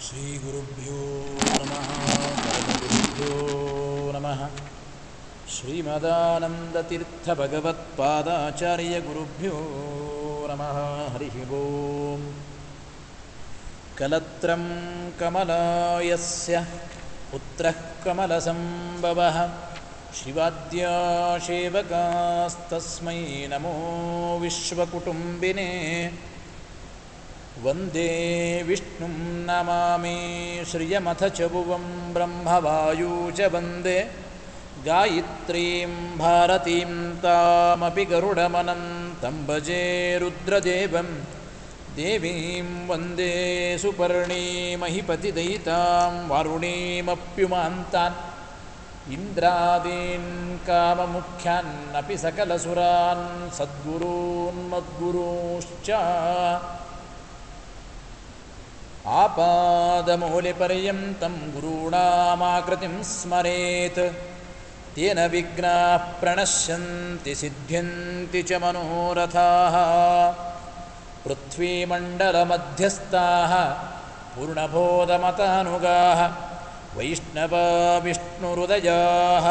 ಶ್ರೀಗುರುಭ್ಯೋ ನಮಃ ಪರಮಗುರುಭ್ಯೋ ನಮಃ ಶ್ರೀಮದಾನಂದತೀರ್ಥಭಗವತ್ಪಾದಾಚಾರ್ಯಗುರುಭ್ಯೋ ನಮಃ ಹರಿ ಓಂ ಕಲತ್ರಂ ಕಮಲಾಯಸ್ಯ ಪುತ್ರಃ ಕಮಲಸಂಭವಃ ಶಿವಾದ್ಯಾಶೇವಕಾಸ್ತಸ್ಮೈ ನಮೋ ವಿಶ್ವಕುಟುಂಬಿನೇ ವಂದೇ ವಿಷ್ಣುಂ ನಮಾಮಿ ಶ್ರಿಯಮಥ ಚ ಭುವಂ ಬ್ರಹ್ಮವಾಯೂ ಚ ವಂದೇ ಗಾಯತ್ರೀಂ ಭಾರತೀಂ ತಾಮಪಿ ಗರುಡಮನಂತಂ ಭಜೆ ರುದ್ರದೇವಂ ದೇವೀಂ ವಂದೇ ಸುಪರ್ಣೀಮಹಿಪತಿದಯಿತಾಂ ವಾರುಣೀಮಪ್ಯುಮಾಂತಾನ್ ಇಂದ್ರಾದೀನ್ ಕಾಮಮುಖ್ಯಾನ್ನಪಿ ಸಕಲಸುರಾನ್ ಸದ್ಗುರೂನ್ ಮದ್ಗುರೂಶ್ಚ ಆಪಾದಮೌಲಿಪರ್ಯಂತಂ ಗುರುಣಾಮಾಕೃತಿಂ ಸ್ಮರೇತ್ ತೇನ ವಿಘ್ನಾಃ ಪ್ರಣಶ್ಯಂತಿ ಸಿದ್ಧ್ಯಂತಿ ಚ ಮನೋರಥಾಃ ಪೃಥ್ವೀಮಂಡಲಮಧ್ಯಸ್ಥಾಃ ಪೂರ್ಣಬೋಧಮತಾನುಗಾಃ ವೈಷ್ಣವಾ ವಿಷ್ಣುಹೃದಯಾಃ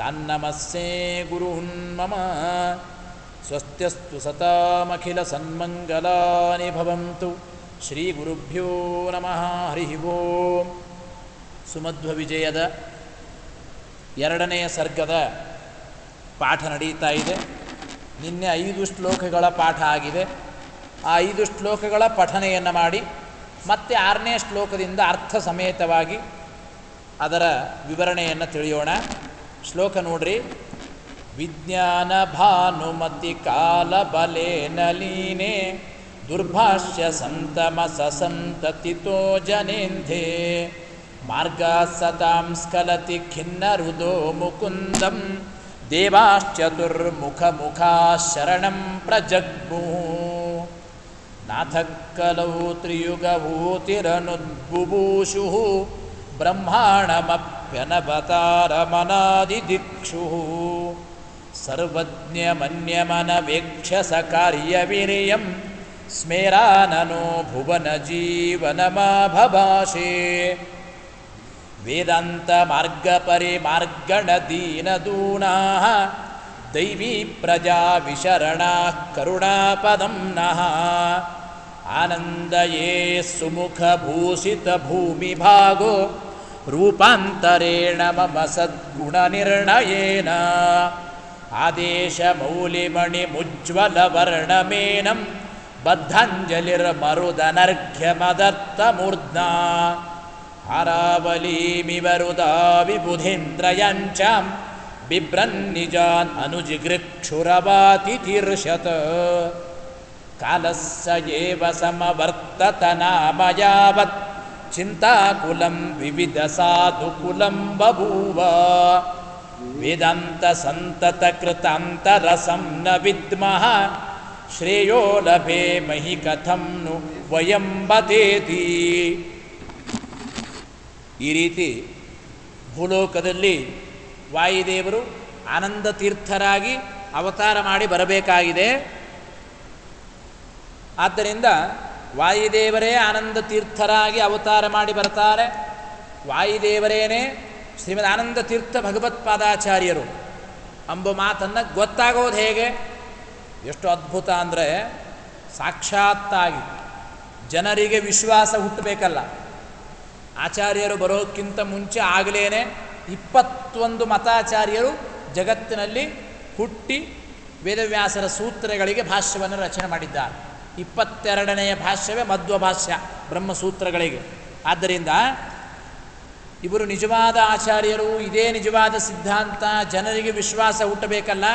ತಾನ್ನಮಸ್ಸೇ ಗುರುನ್ ಮಮ ಸ್ವಸ್ತ್ಯಸ್ತು ಸತಾಮಖಿಲಸನ್ಮಂಗಲಾನಿ ಭವಂತು ಶ್ರೀಗುರುಭ್ಯೋ ನಮಃ ಹರಿ ಓಂ. ಸುಮಧ್ವ ವಿಜಯದ 2ನೆಯ ಸರ್ಗದ ಪಾಠ ನಡೀತಾ ಇದೆ. ನಿನ್ನೆ 5 ಶ್ಲೋಕಗಳ ಪಾಠ ಆಗಿದೆ. ಆ 5 ಶ್ಲೋಕಗಳ ಪಠನೆಯನ್ನು ಮಾಡಿ ಮತ್ತೆ 6ನೇ ಶ್ಲೋಕದಿಂದ ಅರ್ಥ ಸಮೇತವಾಗಿ ಅದರ ವಿವರಣೆಯನ್ನು ತಿಳಿಯೋಣ. ಶ್ಲೋಕ ನೋಡ್ರಿ. ವಿಜ್ಞಾನ ಭಾನುಮತಿ ಕಾಲ ಬಲೇನ ಲೀನೆ ದುರ್ಭಾಷ್ಯ ಸಂತಮಸ ಸಂತತಿತೋ ಜನೇಂಧೆ ಮಾರ್ಗ ಸತಾಂ ಸ್ಖಲತಿ ಖಿನ್ನ ಹೃದೋ ಮುಕುಂದಂ ದೇವಾಶ್ಚತುರ್ಮುಖ ಮುಖಾ ಶರಣಂ ಪ್ರಜಗ್ಮು ನಾಥ ಕಲೌ ತ್ರಿಯುಗಭೂತಿರನುದ್ಬುಭೂಷು ಬ್ರಹ್ಮಾಣಮಪ್ಯನವತಾರಮನಾದಿದಿಕ್ಷು ಸರ್ವಜ್ಞಮನ್ಯಮನವೇಕ್ಷ ಸಕಾರ್ಯವಿರಿಯಂ ಸ್ಮೇರಾನನೋ ಭುವನ ಜೀವನಮಾಭಭಾಷೆ ವೇದಾಂತ ಮಾರ್ಗ ಪರಿಮಾರ್ಗಣ ದೀನದೂನಾಃ ದೈವೀ ಪ್ರಜಾ ವಿಶರಣಾಃ ಕರುಣಾಪದಂ ನಃ ಆನಂದಯೇ ಸುಮುಖ ಭೂಷಿತ ಭೂಮಿಭಾಗೋ ರೂಪಾಂತರೇಣ ಮಮ ಸದ್ಗುಣ ನಿರ್ಣಯೇನ ಆದೇಶ ಮೌಲಿಮಣಿ ಮುಜ್ವಲ ವರ್ಣಮೇನಂ ಬದ್ಧಾಂಜಲಿರ್ಮರುದನರ್ಘ್ಯಮದತ್ತಮೂರ್ಧ್ನಾ ಹಾರಾವಲೀಮಿವ ಹೃದಾ ವಿಬುಧೇಂದ್ರಯಂಚಾಂ ಬಿಭ್ರನ್ನಿಜಾನ್ ಅನುಜಿಗೃಕ್ಷುರವಾತಿತೀರ್ಷತ್ ಕಾಲಸ್ಸ ಏವ ಸಮವರ್ತತ ನಾಮ ಯಾವತ್ ಚಿಂತಾಕುಲಂ ವಿವಿಧ ಸಾಧುಕುಲಂ ಬಭೂವ ವೇದಾಂತ ಸಂತತ ಕೃತಾಂತರಸಂ ನ ವಿದ್ಮಃ ಶ್ರೇಯೋ ಲಭೆ ಮಹಿ ಕಥಂ ನು ವಯಂ ಬದೇತಿ. ಈ ರೀತಿ ಭೂಲೋಕದಲ್ಲಿ ವಾಯುದೇವರು ಆನಂದ ತೀರ್ಥರಾಗಿ ಅವತಾರ ಮಾಡಿ ಬರಬೇಕಾಗಿದೆ. ಆದ್ದರಿಂದ ವಾಯುದೇವರೇ ಆನಂದ ತೀರ್ಥರಾಗಿ ಅವತಾರ ಮಾಡಿ ಬರ್ತಾರೆ. ವಾಯುದೇವರೇನೇ ಶ್ರೀಮದ್ ಆನಂದ ತೀರ್ಥ ಭಗವತ್ಪಾದಾಚಾರ್ಯರು ಎಂಬ ಮಾತನ್ನು ಗೊತ್ತಾಗೋದು ಹೇಗೆ? ಎಷ್ಟು ಅದ್ಭುತ ಅಂದರೆ, ಸಾಕ್ಷಾತ್ತಾಗಿ ಜನರಿಗೆ ವಿಶ್ವಾಸ ಹುಟ್ಟಬೇಕಲ್ಲ. ಆಚಾರ್ಯರು ಬರೋಕ್ಕಿಂತ ಮುಂಚೆ ಆಗಲೇ 21 ಮತಾಚಾರ್ಯರು ಜಗತ್ತಿನಲ್ಲಿ ಹುಟ್ಟಿ ವೇದವ್ಯಾಸರ ಸೂತ್ರಗಳಿಗೆ ಭಾಷ್ಯವನ್ನು ರಚನೆ ಮಾಡಿದ್ದಾರೆ. 22ನೆಯ ಭಾಷ್ಯವೇ ಮಧ್ವ ಭಾಷ್ಯ ಬ್ರಹ್ಮಸೂತ್ರಗಳಿಗೆ. ಆದ್ದರಿಂದ ಇವರು ನಿಜವಾದ ಆಚಾರ್ಯರು, ಇದೇ ನಿಜವಾದ ಸಿದ್ಧಾಂತ, ಜನರಿಗೆ ವಿಶ್ವಾಸ ಹುಟ್ಟಬೇಕಲ್ಲ.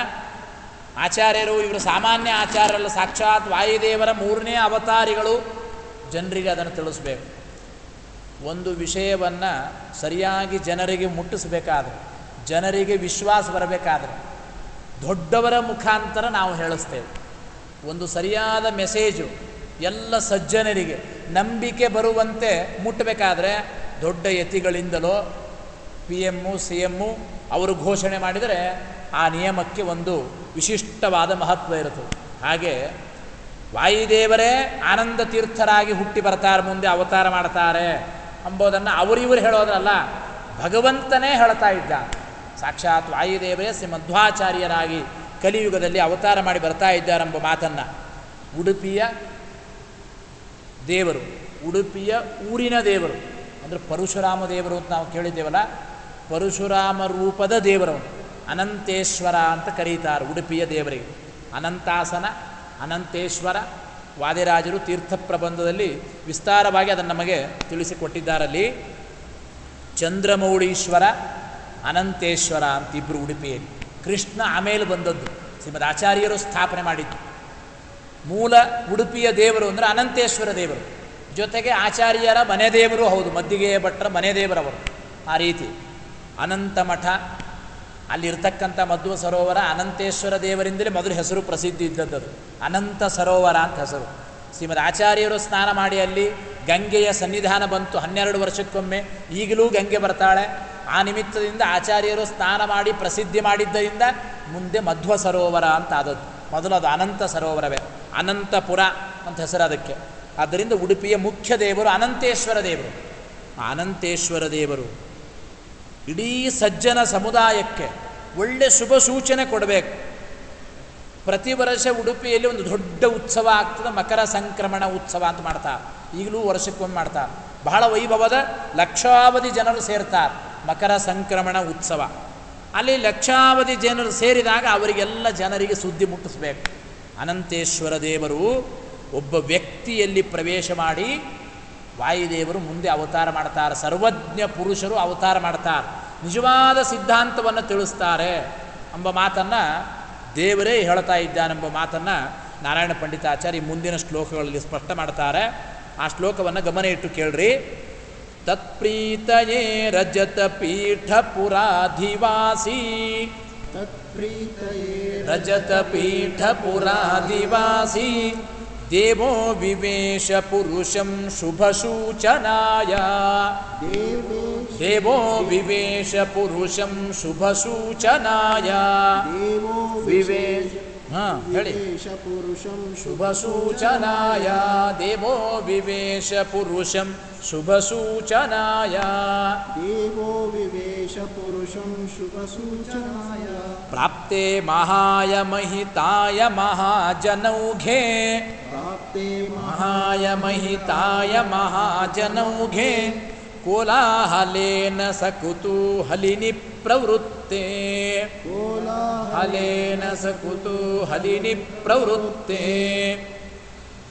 ಆಚಾರ್ಯರು ಇವರು ಸಾಮಾನ್ಯ ಆಚಾರ್ಯರಲ್ಲ, ಸಾಕ್ಷಾತ್ ವಾಯುದೇವರ 3ನೇ ಅವತಾರಿಗಳು. ಜನರಿಗೆ ಅದನ್ನು ತಿಳಿಸ್ಬೇಕು. ಒಂದು ವಿಷಯವನ್ನು ಸರಿಯಾಗಿ ಜನರಿಗೆ ಮುಟ್ಟಿಸಬೇಕಾದ್ರೆ, ಜನರಿಗೆ ವಿಶ್ವಾಸ ಬರಬೇಕಾದ್ರೆ ದೊಡ್ಡವರ ಮುಖಾಂತರ ನಾವು ಹೇಳಿಸ್ತೇವೆ. ಒಂದು ಸರಿಯಾದ ಮೆಸೇಜು ಎಲ್ಲ ಸಜ್ಜನರಿಗೆ ನಂಬಿಕೆ ಬರುವಂತೆ ಮುಟ್ಟಬೇಕಾದ್ರೆ ದೊಡ್ಡ ಯತಿಗಳಿಂದಲೋ PM CM ಅವರು ಘೋಷಣೆ ಮಾಡಿದರೆ ಆ ನಿಯಮಕ್ಕೆ ಒಂದು ವಿಶಿಷ್ಟವಾದ ಮಹತ್ವ ಇರುತ್ತದೆ. ಹಾಗೆ ವಾಯುದೇವರೇ ಆನಂದ ತೀರ್ಥರಾಗಿ ಹುಟ್ಟಿ ಬರ್ತಾರೆ, ಮುಂದೆ ಅವತಾರ ಮಾಡ್ತಾರೆ ಅಂಬೋದನ್ನು ಅವರಿವರು ಹೇಳೋದ್ರಲ್ಲ, ಭಗವಂತನೇ ಹೇಳ್ತಾ ಇದ್ದ. ಸಾಕ್ಷಾತ್ ವಾಯುದೇವರೇ ಶ್ರೀ ಮಧ್ವಾಚಾರ್ಯರಾಗಿ ಕಲಿಯುಗದಲ್ಲಿ ಅವತಾರ ಮಾಡಿ ಬರ್ತಾ ಇದ್ದಾರೆಂಬ ಮಾತನ್ನು ಉಡುಪಿಯ ದೇವರು, ಉಡುಪಿಯ ಊರಿನ ದೇವರು ಅಂದರೆ ಪರಶುರಾಮ ದೇವರು ಅಂತ ನಾವು ಕೇಳಿದ್ದೇವಲ್ಲ, ಪರಶುರಾಮ ರೂಪದ ದೇವರವನು ಅನಂತೇಶ್ವರ ಅಂತ ಕರೀತಾರೆ ಉಡುಪಿಯ ದೇವರಿಗೆ. ಅನಂತಾಸನ, ಅನಂತೇಶ್ವರ, ವಾದಿರಾಜರು ತೀರ್ಥ ಪ್ರಬಂಧದಲ್ಲಿ ವಿಸ್ತಾರವಾಗಿ ಅದನ್ನು ನಮಗೆ ತಿಳಿಸಿಕೊಟ್ಟಿದ್ದಾರಲ್ಲಿ. ಚಂದ್ರಮೌಳೀಶ್ವರ, ಅನಂತೇಶ್ವರ ಅಂತ ಇಬ್ಬರು ಉಡುಪಿಯಲ್ಲಿ. ಕೃಷ್ಣ ಆಮೇಲೆ ಬಂದದ್ದು, ಶ್ರೀಮದ್ ಆಚಾರ್ಯರು ಸ್ಥಾಪನೆ ಮಾಡಿದ್ದು. ಮೂಲ ಉಡುಪಿಯ ದೇವರು ಅಂದರೆ ಅನಂತೇಶ್ವರ ದೇವರು, ಜೊತೆಗೆ ಆಚಾರ್ಯರ ಮನೆ ದೇವರು ಹೌದು, ಮದ್ದಿಗೆಯ ಭಟ್ರ ಮನೆ ದೇವರವರು. ಆ ರೀತಿ ಅನಂತ ಮಠ, ಅಲ್ಲಿರ್ತಕ್ಕಂಥ ಮಧ್ವ ಸರೋವರ ಅನಂತೇಶ್ವರ ದೇವರಿಂದಲೇ ಮೊದಲು ಹೆಸರು ಪ್ರಸಿದ್ಧಿ ಇದ್ದದ್ದು, ಅನಂತ ಸರೋವರ ಅಂತ ಹೆಸರು. ಶ್ರೀಮದ್ ಆಚಾರ್ಯರು ಸ್ನಾನ ಮಾಡಿ ಅಲ್ಲಿ ಗಂಗೆಯ ಸನ್ನಿಧಾನ ಬಂತು 12 ವರ್ಷಕ್ಕೊಮ್ಮೆ, ಈಗಲೂ ಗಂಗೆ ಬರ್ತಾಳೆ. ಆ ನಿಮಿತ್ತದಿಂದ ಆಚಾರ್ಯರು ಸ್ನಾನ ಮಾಡಿ ಪ್ರಸಿದ್ಧಿ ಮಾಡಿದ್ದರಿಂದ ಮುಂದೆ ಮಧ್ವ ಸರೋವರ ಅಂತ ಆದದ್ದು. ಮೊದಲು ಅದು ಅನಂತ ಸರೋವರವೇ, ಅನಂತಪುರ ಅಂತ ಹೆಸರು ಅದಕ್ಕೆ. ಆದ್ದರಿಂದ ಉಡುಪಿಯ ಮುಖ್ಯ ದೇವರು ಅನಂತೇಶ್ವರ ದೇವರು. ಅನಂತೇಶ್ವರ ದೇವರು ಇಡೀ ಸಜ್ಜನ ಸಮುದಾಯಕ್ಕೆ ಒಳ್ಳೆ ಶುಭ ಸೂಚನೆ ಕೊಡಬೇಕು. ಪ್ರತಿ ವರ್ಷ ಉಡುಪಿಯಲ್ಲಿ ಒಂದು ದೊಡ್ಡ ಉತ್ಸವ ಆಗ್ತದೆ, ಮಕರ ಸಂಕ್ರಮಣ ಉತ್ಸವ ಅಂತ ಮಾಡ್ತಾರೆ. ಈಗಲೂ ವರ್ಷಕ್ಕೊಮ್ಮೆ ಮಾಡ್ತಾರೆ. ಬಹಳ ವೈಭವದ ಲಕ್ಷಾವಧಿ ಜನರು ಸೇರ್ತಾರೆ ಮಕರ ಸಂಕ್ರಮಣ ಉತ್ಸವ. ಅಲ್ಲಿ ಲಕ್ಷಾವಧಿ ಜನರು ಸೇರಿದಾಗ ಅವರಿಗೆಲ್ಲ ಜನರಿಗೆ ಸುದ್ದಿ ಮುಟ್ಟಿಸ್ಬೇಕು. ಅನಂತೇಶ್ವರ ದೇವರು ಒಬ್ಬ ವ್ಯಕ್ತಿಯಲ್ಲಿ ಪ್ರವೇಶ ಮಾಡಿ ವಾಯುದೇವರು ಮುಂದೆ ಅವತಾರ ಮಾಡ್ತಾರೆ. ಸರ್ವಜ್ಞ ಪುರುಷರು ಅವತಾರ ಮಾಡ್ತಾರೆ, ನಿಜವಾದ ಸಿದ್ಧಾಂತವನ್ನು ತಿಳಿಸ್ತಾರೆ ಎಂಬ ಮಾತನ್ನು ದೇವರೇ ಹೇಳ್ತಾ ಇದ್ದಾನೆಂಬ ಮಾತನ್ನು ನಾರಾಯಣ ಪಂಡಿತಾಚಾರ್ಯ ಮುಂದಿನ ಶ್ಲೋಕಗಳಲ್ಲಿ ಸ್ಪಷ್ಟ ಮಾಡ್ತಾರೆ. ಆ ಶ್ಲೋಕವನ್ನು ಗಮನ ಇಟ್ಟು ಕೇಳ್ರಿ. ತತ್ಪ್ರೀತಯೇ ರಜತ ಪೀಠ ಪುರಾಧಿವಾಸಿ, ರಜತ ಪೀಠ ಪುರಾಧಿವಾಸಿ ದೇವೋ ವಿವೇಶ ಪುರುಷಂ ಶುಭ ಸೂಚನಾಯ, ದೇವೋ ವಿವೇಶ ಪುರುಷಂ ಶುಭ ಸೂಚನಾಯ, ವಿವೇಶ ಹೇಳಿ ಶುಭ ಸೂಚನಾಯ, ದೇವೋ ವಿವೇಶ ಪುರುಷಂ ಶುಭ ಸೂಚನಾಯ, ದೇವೋ ವಿವೇಶ ಪುರುಷಂ ಶುಭ ಸೂಚನಾಯ, ಪ್ರಾಪ್ತೆ ಮಹಾಯ ಮಹಿತಾಯ ಮಹಾಜನೌಘೇ, ಪ್ರಾಪ್ತೆ ಮಹಾಯ ಮಹಿತಾಯ ಮಹಾಜನೌಘೇ ಕೋಲಾಹಲೇನ ಸಕುತೂಹಲಿನಿ ಪ್ರವೃತ್ತೆ, ಕೋಲಾಹಲೇನ ಸಕುತೂಹಲಿನಿ ಪ್ರವೃತ್ತೆ.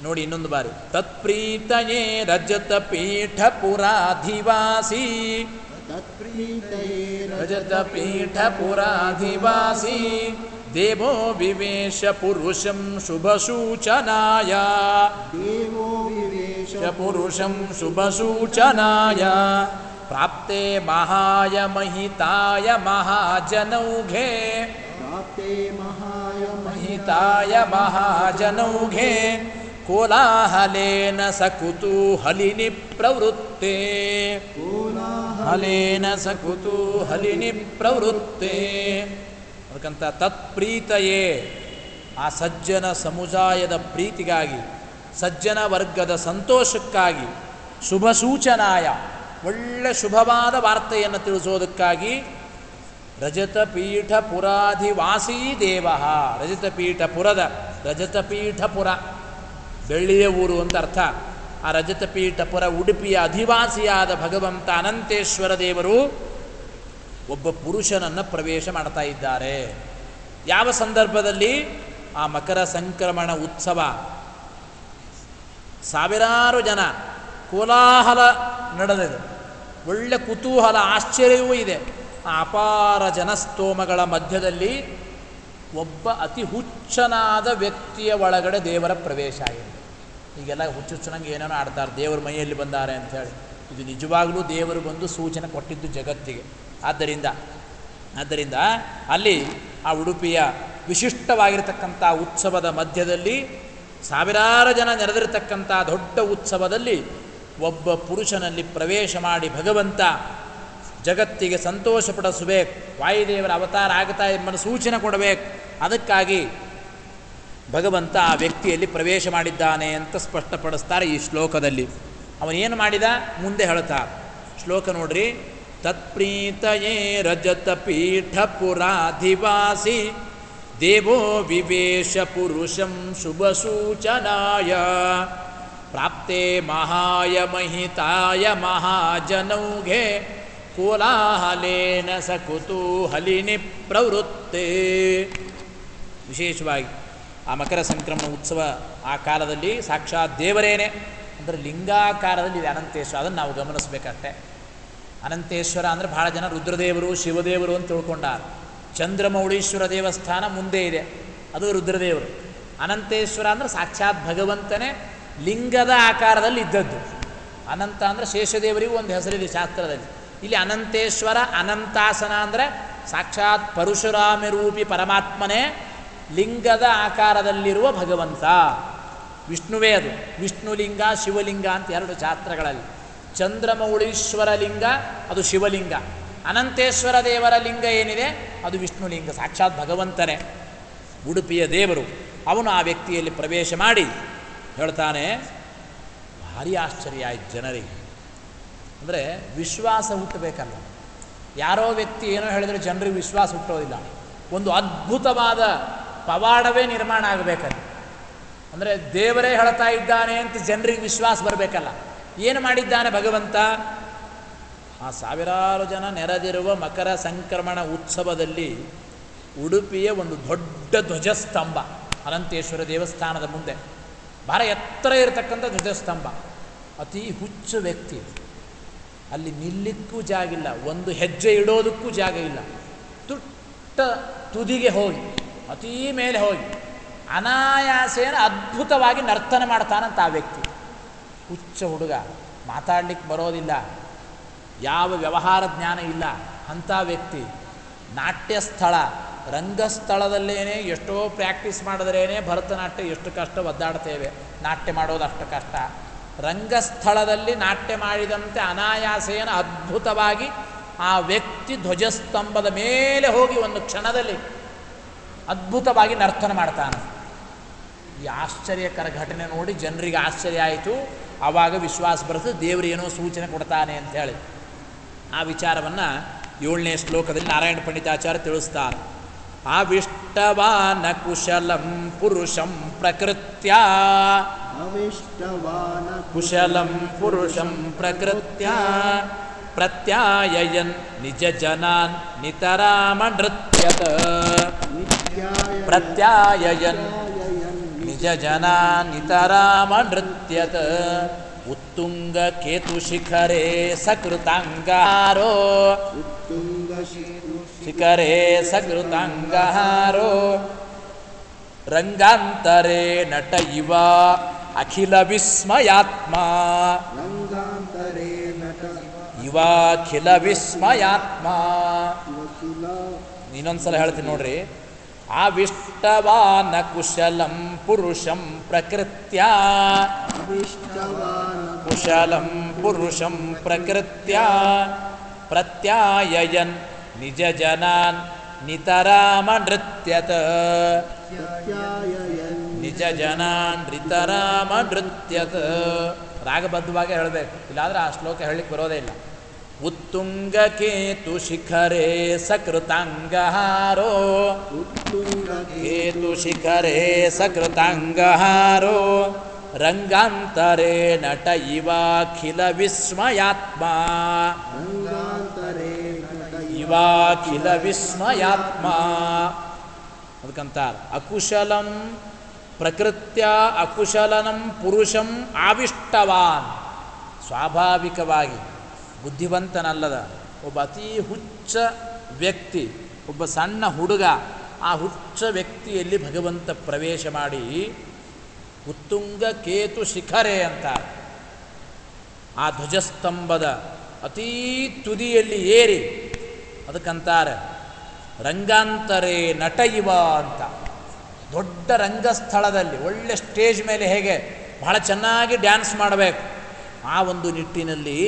ನೋಡಿ ಇನ್ನೊಂದು ಬಾರಿ. ತತ್ಪ್ರೀತಯೇ ರಜತ ಪೀಠ ಪುರಾಧಿವಾಸಿ, ತತ್ಪ್ರೀತಯೇ ರಜತ ಪೀಠ ಪುರಾಧಿವಾಸಿ ದೇವೋ ವಿವೇಶ ಪುರುಷಂ ಶುಭ ಸೂಚನಾಯ, ದೇವೋ ವಿವೇಶ ಪುರುಷಂ ಶುಭ ಸೂಚನಾಯ ಪ್ರಾಪ್ತೆ ಮಹಾಯ ಮಹಿತಾಯ ಮಹಾಜನೌಘೇ, ಪ್ರಾಪ್ತೆ ಮಹಾಯ ಮಹಿತಾಯ ಮಹಾಜನೌಘೇ ಕೋಲಾಹಲೇನ ಸಕುತೂಹಲಿನಿ ಪ್ರವೃತ್ತೆ, ಕೋಲಾಹಲೇನ ಸಕುತೂಹಲಿನಿ ಪ್ರವೃತ್ತೆ. ಅದಕ್ಕಂತ ತತ್ಪ್ರೀತಯೇ, ಆ ಸಜ್ಜನ ಸಮುದಾಯದ ಪ್ರೀತಿಗಾಗಿ, ಸಜ್ಜನ ವರ್ಗದ ಸಂತೋಷಕ್ಕಾಗಿ, ಶುಭ ಸೂಚನಾಯ ಒಳ್ಳೆ ಶುಭವಾದ ವಾರ್ತೆಯನ್ನು ತಿಳಿಸೋದಕ್ಕಾಗಿ ರಜತಪೀಠ ಪುರಾಧಿವಾಸೀ ದೇವ, ರಜತಪೀಠಪುರದ, ರಜತಪೀಠಪುರ ಬೆಳ್ಳಿಯ ಊರು ಅಂತ ಅರ್ಥ. ಆ ರಜತಪೀಠಪುರ ಉಡುಪಿಯ ಅಧಿವಾಸಿಯಾದ ಭಗವಂತ ಅನಂತೇಶ್ವರ ದೇವರು ಒಬ್ಬ ಪುರುಷನನ್ನು ಪ್ರವೇಶ ಮಾಡ್ತಾ ಇದ್ದಾರೆ. ಯಾವ ಸಂದರ್ಭದಲ್ಲಿ? ಆ ಮಕರ ಸಂಕ್ರಮಣ ಉತ್ಸವ. ಸಾವಿರಾರು ಜನ, ಕೋಲಾಹಲ ನಡೆದಿದೆ, ಒಳ್ಳೆ ಕುತೂಹಲ, ಆಶ್ಚರ್ಯವೂ ಇದೆ. ಆ ಅಪಾರ ಜನಸ್ತೋಮಗಳ ಮಧ್ಯದಲ್ಲಿ ಒಬ್ಬ ಅತಿ ಹುಚ್ಚನಾದ ವ್ಯಕ್ತಿಯ ಒಳಗಡೆ ದೇವರ ಪ್ರವೇಶ ಆಗಿದೆ. ಈಗೆಲ್ಲ ಹುಚ್ಚುಚ್ಚನಂಗೆ ಏನೇನೋ ಆಡ್ತಾರೆ, ದೇವರ ಮೈಯಲ್ಲಿ ಬಂದಾರೆ ಅಂಥೇಳಿ. ಇದು ನಿಜವಾಗಲೂ ದೇವರು ಬಂದು ಸೂಚನೆ ಕೊಟ್ಟಿದ್ದು ಜಗತ್ತಿಗೆ. ಆದ್ದರಿಂದ ಅಲ್ಲಿ ಆ ಉಡುಪಿಯ ವಿಶಿಷ್ಟವಾಗಿರತಕ್ಕಂಥ ಉತ್ಸವದ ಮಧ್ಯದಲ್ಲಿ, ಸಾವಿರಾರು ಜನ ನೆರೆದಿರತಕ್ಕಂಥ ದೊಡ್ಡ ಉತ್ಸವದಲ್ಲಿ ಒಬ್ಬ ಪುರುಷನಲ್ಲಿ ಪ್ರವೇಶ ಮಾಡಿ ಭಗವಂತ ಜಗತ್ತಿಗೆ ಸಂತೋಷಪಡಿಸಬೇಕು, ವಾಯುದೇವರ ಅವತಾರ ಆಗ್ತಾ ಎಂಬ ಸೂಚನೆ ಕೊಡಬೇಕು. ಅದಕ್ಕಾಗಿ ಭಗವಂತ ಆ ವ್ಯಕ್ತಿಯಲ್ಲಿ ಪ್ರವೇಶ ಮಾಡಿದ್ದಾನೆ ಅಂತ ಸ್ಪಷ್ಟಪಡಿಸ್ತಾರೆ ಈ ಶ್ಲೋಕದಲ್ಲಿ. ಅವನೇನು ಮಾಡಿದ ಮುಂದೆ ಹೇಳ್ತಾರೆ. ಶ್ಲೋಕ ನೋಡ್ರಿ. ತತ್ಪ್ರೀತಯೇ ರಜತ ಪೀಠ ಪುರಾಧಿವಾಸಿ ದೇವೋ ವಿವೇಶ ಪುರುಷಂ ಶುಭ ಸೂಚನಾಯ ಪ್ರಾಪ್ತೆ ಮಹಾಯ ಮಹಿತಾಯ ಮಹಾಜನೌಘೆ ಕೋಲಾಹಲೇನ ಸ ಕುತೂಹಲಿನಿ ಪ್ರವೃತ್ತೆ. ವಿಶೇಷವಾಗಿ ಆ ಮಕರ ಸಂಕ್ರಮಣ ಉತ್ಸವ ಆ ಕಾಲದಲ್ಲಿ ಸಾಕ್ಷಾತ್ ದೇವರೇನೆ ಅಂದರೆ ಲಿಂಗಾಕಾರದಲ್ಲಿ ಇದೆ ಅನಂತೇಶ್ವರ. ಅದನ್ನು ನಾವು ಗಮನಿಸಬೇಕಷ್ಟೆ. ಅನಂತೇಶ್ವರ ಅಂದರೆ ಭಾಳ ಜನ ರುದ್ರದೇವರು ಶಿವದೇವರು ಅಂತ ತಿಳ್ಕೊಂಡಾರ. ಚಂದ್ರಮೌಳೀಶ್ವರ ದೇವಸ್ಥಾನ ಮುಂದೆ ಇದೆ, ಅದು ರುದ್ರದೇವರು. ಅನಂತೇಶ್ವರ ಅಂದರೆ ಸಾಕ್ಷಾತ್ ಭಗವಂತನೇ ಲಿಂಗದ ಆಕಾರದಲ್ಲಿ ಇದ್ದದ್ದು. ಅನಂತ ಅಂದರೆ ಶೇಷದೇವರಿಗೂ ಒಂದು ಹೆಸರಿದೆ ಶಾಸ್ತ್ರದಲ್ಲಿ. ಇಲ್ಲಿ ಅನಂತೇಶ್ವರ ಅನಂತಾಸನ ಅಂದರೆ ಸಾಕ್ಷಾತ್ ಪರಶುರಾಮರೂಪಿ ಪರಮಾತ್ಮನೇ ಲಿಂಗದ ಆಕಾರದಲ್ಲಿರುವ ಭಗವಂತ. ವಿಷ್ಣುವೇ ಅದು. ವಿಷ್ಣುಲಿಂಗ ಶಿವಲಿಂಗ ಅಂತ ಎರಡು ಶಾಸ್ತ್ರಗಳಲ್ಲಿ. ಚಂದ್ರಮೌಳೀಶ್ವರ ಲಿಂಗ ಅದು ಶಿವಲಿಂಗ, ಅನಂತೇಶ್ವರ ದೇವರ ಲಿಂಗ ಏನಿದೆ ಅದು ವಿಷ್ಣುಲಿಂಗ, ಸಾಕ್ಷಾತ್ ಭಗವಂತನೇ ಉಡುಪಿಯ ದೇವರು. ಅವನು ಆ ವ್ಯಕ್ತಿಯಲ್ಲಿ ಪ್ರವೇಶ ಮಾಡಿ ಹೇಳ್ತಾನೆ. ಭಾರಿ ಆಶ್ಚರ್ಯ ಆಯ್ತು ಜನರಿಗೆ. ಅಂದರೆ ವಿಶ್ವಾಸ ಹುಟ್ಟಬೇಕಲ್ಲ. ಯಾರೋ ವ್ಯಕ್ತಿ ಏನೋ ಹೇಳಿದರೆ ಜನರಿಗೆ ವಿಶ್ವಾಸ ಹುಟ್ಟೋದಿಲ್ಲ. ಒಂದು ಅದ್ಭುತವಾದ ಪವಾಡವೇ ನಿರ್ಮಾಣ ಆಗಬೇಕಲ್ಲ. ಅಂದರೆ ದೇವರೇ ಹೇಳ್ತಾ ಇದ್ದಾನೆ ಅಂತ ಜನರಿಗೆ ವಿಶ್ವಾಸ ಬರಬೇಕಲ್ಲ. ಏನು ಮಾಡಿದ್ದಾನೆ ಭಗವಂತ? ಆ ಸಾವಿರಾರು ಜನ ನೆರೆದಿರುವ ಮಕರ ಸಂಕ್ರಮಣ ಉತ್ಸವದಲ್ಲಿ ಉಡುಪಿಯ ಒಂದು ದೊಡ್ಡ ಧ್ವಜಸ್ತಂಭ, ಅನಂತೇಶ್ವರ ದೇವಸ್ಥಾನದ ಮುಂದೆ ಭಾಳ ಎತ್ತರ ಇರತಕ್ಕಂಥ ಧ್ವಜಸ್ತಂಭ. ಅತಿ ಹುಚ್ಚು ವ್ಯಕ್ತಿ. ಅಲ್ಲಿ ನಿಲ್ಲಿಕ್ಕೂ ಜಾಗ ಇಲ್ಲ, ಒಂದು ಹೆಜ್ಜೆ ಇಡೋದಕ್ಕೂ ಜಾಗ ಇಲ್ಲ. ತುಟ್ಟ ತುದಿಗೆ ಹೋಗಿ ಅತೀ ಮೇಲೆ ಹೋಗಿ ಅನಾಯಾಸೇನ ಅದ್ಭುತವಾಗಿ ನರ್ತನ ಮಾಡ್ತಾನಂತ ಆ ವ್ಯಕ್ತಿ. ಹುಚ್ಚ ಹುಡುಗ, ಮಾತಾಡ್ಲಿಕ್ಕೆ ಬರೋದಿಲ್ಲ, ಯಾವ ವ್ಯವಹಾರ ಜ್ಞಾನ ಇಲ್ಲ ಅಂಥ ವ್ಯಕ್ತಿ. ನಾಟ್ಯಸ್ಥಳ ರಂಗಸ್ಥಳದಲ್ಲೇನೆ ಎಷ್ಟೋ ಪ್ರಾಕ್ಟೀಸ್ ಮಾಡಿದ್ರೇ ಭರತನಾಟ್ಯ ಎಷ್ಟು ಕಷ್ಟ ಒದ್ದಾಡ್ತೇವೆ. ನಾಟ್ಯ ಮಾಡೋದು ಅಷ್ಟು ಕಷ್ಟ. ರಂಗಸ್ಥಳದಲ್ಲಿ ನಾಟ್ಯ ಮಾಡಿದಂತೆ ಅನಾಯಾಸೇನ ಅದ್ಭುತವಾಗಿ ಆ ವ್ಯಕ್ತಿ ಧ್ವಜಸ್ತಂಭದ ಮೇಲೆ ಹೋಗಿ ಒಂದು ಕ್ಷಣದಲ್ಲಿ ಅದ್ಭುತವಾಗಿ ನರ್ತನ ಮಾಡ್ತಾನೆ. ಈ ಆಶ್ಚರ್ಯಕರ ಘಟನೆ ನೋಡಿ ಜನರಿಗೆ ಆಶ್ಚರ್ಯ ಆಯಿತು. ಆವಾಗ ವಿಶ್ವಾಸ ಬರ್ತದೆ, ದೇವರು ಏನೋ ಸೂಚನೆ ಕೊಡ್ತಾನೆ ಅಂಥೇಳಿ. ಆ ವಿಚಾರವನ್ನು 7ನೇ ಶ್ಲೋಕದಲ್ಲಿ ನಾರಾಯಣ ಪಂಡಿತಾಚಾರ್ಯ ತಿಳಿಸ್ತಾರೆ. ಆವಿಷ್ಟವಾನ ಕುಶಲಂ ಪುರುಷಂ ಪ್ರಕೃತ್ಯ ಕುಶಲಂ ಪುರುಷಂ ಪ್ರಕೃತ್ಯ ಪ್ರತ್ಯಾಯಯನ್ ನಿಜ ಜನಾನ್ ನಿತರಾಮ ನೃತ್ಯತ ಪ್ರತ್ಯಾಯಯನ್ ನಿಜ ಜನಾನ್ ನಿತರಾಮ ನೃತ್ಯತ ಉತ್ತುಂಗ ಕೇತು ಶಿಖರೇ ಸಕೃತಾಂಗಾರೋ ಶಿಖರೇ ಸಕೃತಾಂಗಾರೋ ರಂಗಾಂತರೇ ನಟ ಇವ ಅಖಿಲ ವಿಸ್ಮಯಾತ್ಮ ಇವಾಖಿಲ ವಿಸ್ಮಯಾತ್ಮ. ಇನ್ನೊಂದ್ಸಲ ಹೇಳ್ತೀನಿ ನೋಡ್ರಿ. ಆವಿಷ್ಟವಾನ ಕುಶಲಂ ಪುರುಷಂ ಪ್ರಕೃತ್ಯ ಕುಶಲಂ ಪುರುಷಂ ಪ್ರಕೃತ್ಯ ಪ್ರತ್ಯಾಯಯನ್ ನಿಜ ಜನಾನ್ ನಿತರಾಮ ನೃತ್ಯತ ನಿಜ ಜನಾನ್ ನಿತರಾಮ ನೃತ್ಯತ. ರಾಗಬದ್ಧವಾಗಿ ಹೇಳಬೇಕು, ಇಲ್ಲಾಂದ್ರೆ ಆ ಶ್ಲೋಕ ಹೇಳಲಿಕ್ಕೆ ಬರೋದೇ ಇಲ್ಲ. ಉತ್ತುಂಗ ಕೇತು ಶಿಖರೇ ಸಕೃತಾಂಗಹಾರೋ ಕೇತು ಶಿಖರೇ ಸಕೃತಾಂಗಹಾರೋ ರಂಗಾಂತರೇ ನಟ ಇವಾಖಿಲ ವಿಸ್ಮಯಾತ್ಮ ಇವಾಖಿಲ ವಿಸ್ಮಯಾತ್ಮ. ಅದಕ್ಕಂತಾರ ಅಕುಶಲಂ ಪ್ರಕೃತ್ಯ ಅಕುಶಲನಂ ಪುರುಷಂ ಆವಿಷ್ಟವಾನ್. ಸ್ವಾಭಾವಿಕವಾಗಿ ಬುದ್ಧಿವಂತನಲ್ಲದ ಒಬ್ಬ ಅತೀ ಹುಚ್ಚ ವ್ಯಕ್ತಿ, ಒಬ್ಬ ಸಣ್ಣ ಹುಡುಗ, ಆ ಹುಚ್ಚ ವ್ಯಕ್ತಿಯಲ್ಲಿ ಭಗವಂತ ಪ್ರವೇಶ ಮಾಡಿ ಉತ್ತುಂಗ ಕೇತು ಶಿಖರೇ ಅಂತ ಆ ಧ್ವಜಸ್ತಂಭದ ಅತೀ ತುದಿಯಲ್ಲಿ ಏರಿ ಅದಕ್ಕಂತಾರೆ ರಂಗಾಂತರೇ ನಟ ಇವ ಅಂತ. ದೊಡ್ಡ ರಂಗಸ್ಥಳದಲ್ಲಿ ಒಳ್ಳೆ ಸ್ಟೇಜ್ ಮೇಲೆ ಹೇಗೆ ಬಹಳ ಚೆನ್ನಾಗಿ ಡ್ಯಾನ್ಸ್ ಮಾಡಬೇಕು, ಆ ಒಂದು ನಿಟ್ಟಿನಲ್ಲಿ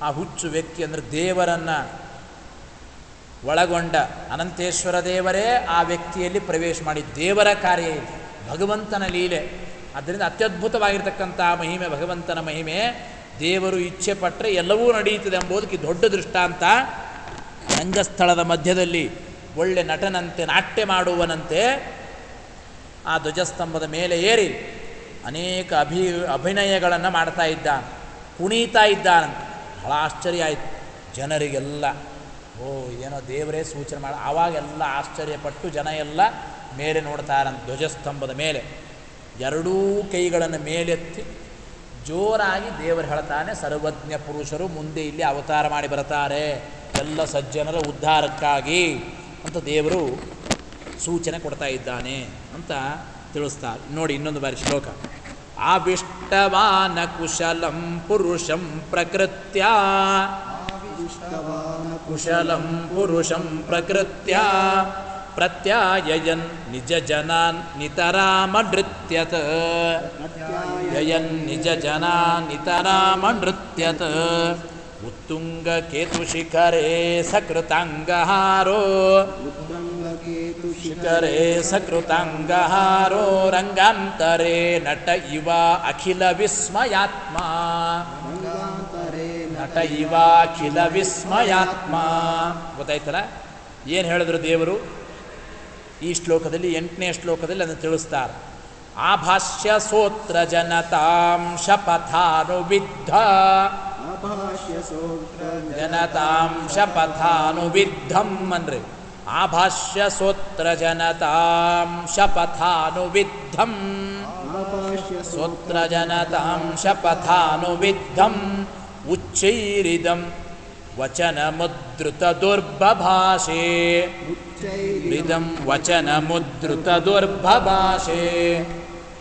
ಆ ಹುಚ್ಚು ವ್ಯಕ್ತಿ ಅಂದರೆ ದೇವರನ್ನು ಒಳಗೊಂಡ ಅನಂತೇಶ್ವರ ದೇವರೇ ಆ ವ್ಯಕ್ತಿಯಲ್ಲಿ ಪ್ರವೇಶ ಮಾಡಿ. ದೇವರ ಕಾರ್ಯ ಇದೆ, ಭಗವಂತನ ಲೀಲೆ. ಆದ್ದರಿಂದ ಅತ್ಯದ್ಭುತವಾಗಿರ್ತಕ್ಕಂಥ ಮಹಿಮೆ, ಭಗವಂತನ ಮಹಿಮೆ. ದೇವರು ಇಚ್ಛೆ ಪಟ್ಟರೆ ಎಲ್ಲವೂ ನಡೆಯುತ್ತದೆ ಎಂಬುದಕ್ಕೆ ದೊಡ್ಡ ದೃಷ್ಟಾಂತ. ರಂಗಸ್ಥಳದ ಮಧ್ಯದಲ್ಲಿ ಒಳ್ಳೆ ನಟನಂತೆ, ನಾಟ್ಯ ಮಾಡುವನಂತೆ ಆ ಧ್ವಜಸ್ತಂಭದ ಮೇಲೆ ಏರಿ ಅನೇಕ ಅಭಿನಯಗಳನ್ನು ಮಾಡ್ತಾ ಇದ್ದಾನೆ, ಕುಣಿತಾ ಇದ್ದಾನಂತೆ. ಬಹಳ ಆಶ್ಚರ್ಯ ಆಯಿತು ಜನರಿಗೆಲ್ಲ. ಓ, ಏನೋ ದೇವರೇ ಸೂಚನೆ ಮಾಡಿ. ಆವಾಗೆಲ್ಲ ಆಶ್ಚರ್ಯಪಟ್ಟು ಜನ ಎಲ್ಲ ಮೇಲೆ ನೋಡ್ತಾರಂತೆ. ಧ್ವಜಸ್ತಂಭದ ಮೇಲೆ ಎರಡೂ ಕೈಗಳನ್ನು ಮೇಲೆತ್ತಿ ಜೋರಾಗಿ ದೇವರು ಹೇಳ್ತಾನೆ, ಸರ್ವಜ್ಞ ಪುರುಷರು ಮುಂದೆ ಇಲ್ಲಿ ಅವತಾರ ಮಾಡಿ ಬರ್ತಾರೆ ಎಲ್ಲ ಸಜ್ಜನರ ಉದ್ಧಾರಕ್ಕಾಗಿ ಅಂತ ದೇವರು ಸೂಚನೆ ಕೊಡ್ತಾ ಇದ್ದಾನೆ ಅಂತ ತಿಳಿಸ್ತಾರೆ. ನೋಡಿ ಇನ್ನೊಂದು ಬಾರಿ ಶ್ಲೋಕ. ಆವಿಷ್ಟವಾನ ಕುಶಲಂ ಪುರುಷಂ ಪ್ರಕೃತ್ಯ, ಕುಶಲಂ ಪುರುಷಂ ಪ್ರಕೃತ್ಯ ಪ್ರತ್ಯಾಯಯನ್ ನಿಜ ಜನಾನ್ ನಿತರಾಮನೃತ್ಯತ್, ಯಯನ್ ನಿಜ ಜನಾನ್ ನಿತರಾಮನೃತ್ಯತ್. ಉತ್ತುಂಗ ಕೇತುಶಿಖರೇ ಸಕೃತಾಂಗಹಾರೋ, ಶಿಖರೇ ಸಕೃತಾಂಗಹಾರೋ ರಂಗಾಂತರೇ ನಟ ಇವ ಅಖಿಲ ವಿಸ್ಮಯಾತ್ಮ, ನಟ ಇವ ಅಖಿಲ ವಿಸ್ಮಯಾತ್ಮ. ಗೊತ್ತಾಯ್ತಲ್ಲ ಏನು ಹೇಳಿದ್ರು ದೇವರು ಈ ಶ್ಲೋಕದಲ್ಲಿ? 8ನೇ ಶ್ಲೋಕದಲ್ಲಿ ಅದನ್ನು ತಿಳಿಸ್ತಾರೆ. ಆಭಾಷ್ಯ ಸೋತ್ರ ಜನತಾಂ ಶಪಥಾನುವಿದ್ಧ, ಜನತಾಂ ಶಪಥಾನುವಿದ್ಧಂ ಅನ್ರಿ. ಆಭಾಷ್ಯ ಸೋತ್ರ ಜನತಾಂ ಶಪಥಾನುವಿದ್ಧಂ, ಸೋತ್ರ ಜನತಾಂ ಶಪಥಾನುವಿದ್ಧಂ. ಉಚ್ಚೈರಿದಂ ವಚನ ಮುದ್ರುತ ದುರ್ಭಭಾಷೆ, ಇದಂ ವಚನ ಮುದ್ರುತ ದುರ್ಭಭಾಷೆ.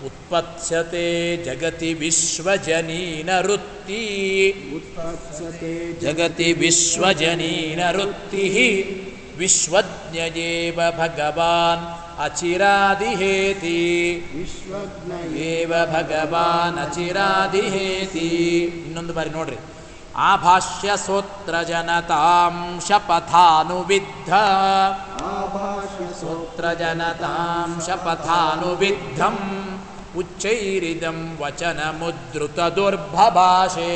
ಉತ್ಪತ್ಸ್ಯತೆ ಜಗತಿ ವಿಶ್ವಜನೀನ ವೃತ್ತಿ, ಜಗತಿ ವಿಶ್ವಜನೀನ ವೃತ್ತಿ. ವಿಶ್ವಜ್ಞಯೇವ ಭಗವಾನ್ ಅಚಿರಾದಿಹೇತಿ, ಏವ ಭಗವಾನ್ ಅಚಿರಾದಿಹೇತಿ. ಇನ್ನೊಂದು ಬಾರಿ ನೋಡ್ರಿ. ಆಭಾಷ್ಯ ಸೋತ್ರ ಜನತಾಂ ಶಪಥಾನುವಿದ್ಧ, ಸೋತ್ರ ಜನತಾಂ ಶಪಥಾನುವಿದ್ಧಂ. ಉಚ್ಚೈರಿದಂ ವಚನ ಮುದ್ರುತ ದುರ್ಭಭಾಷೆ,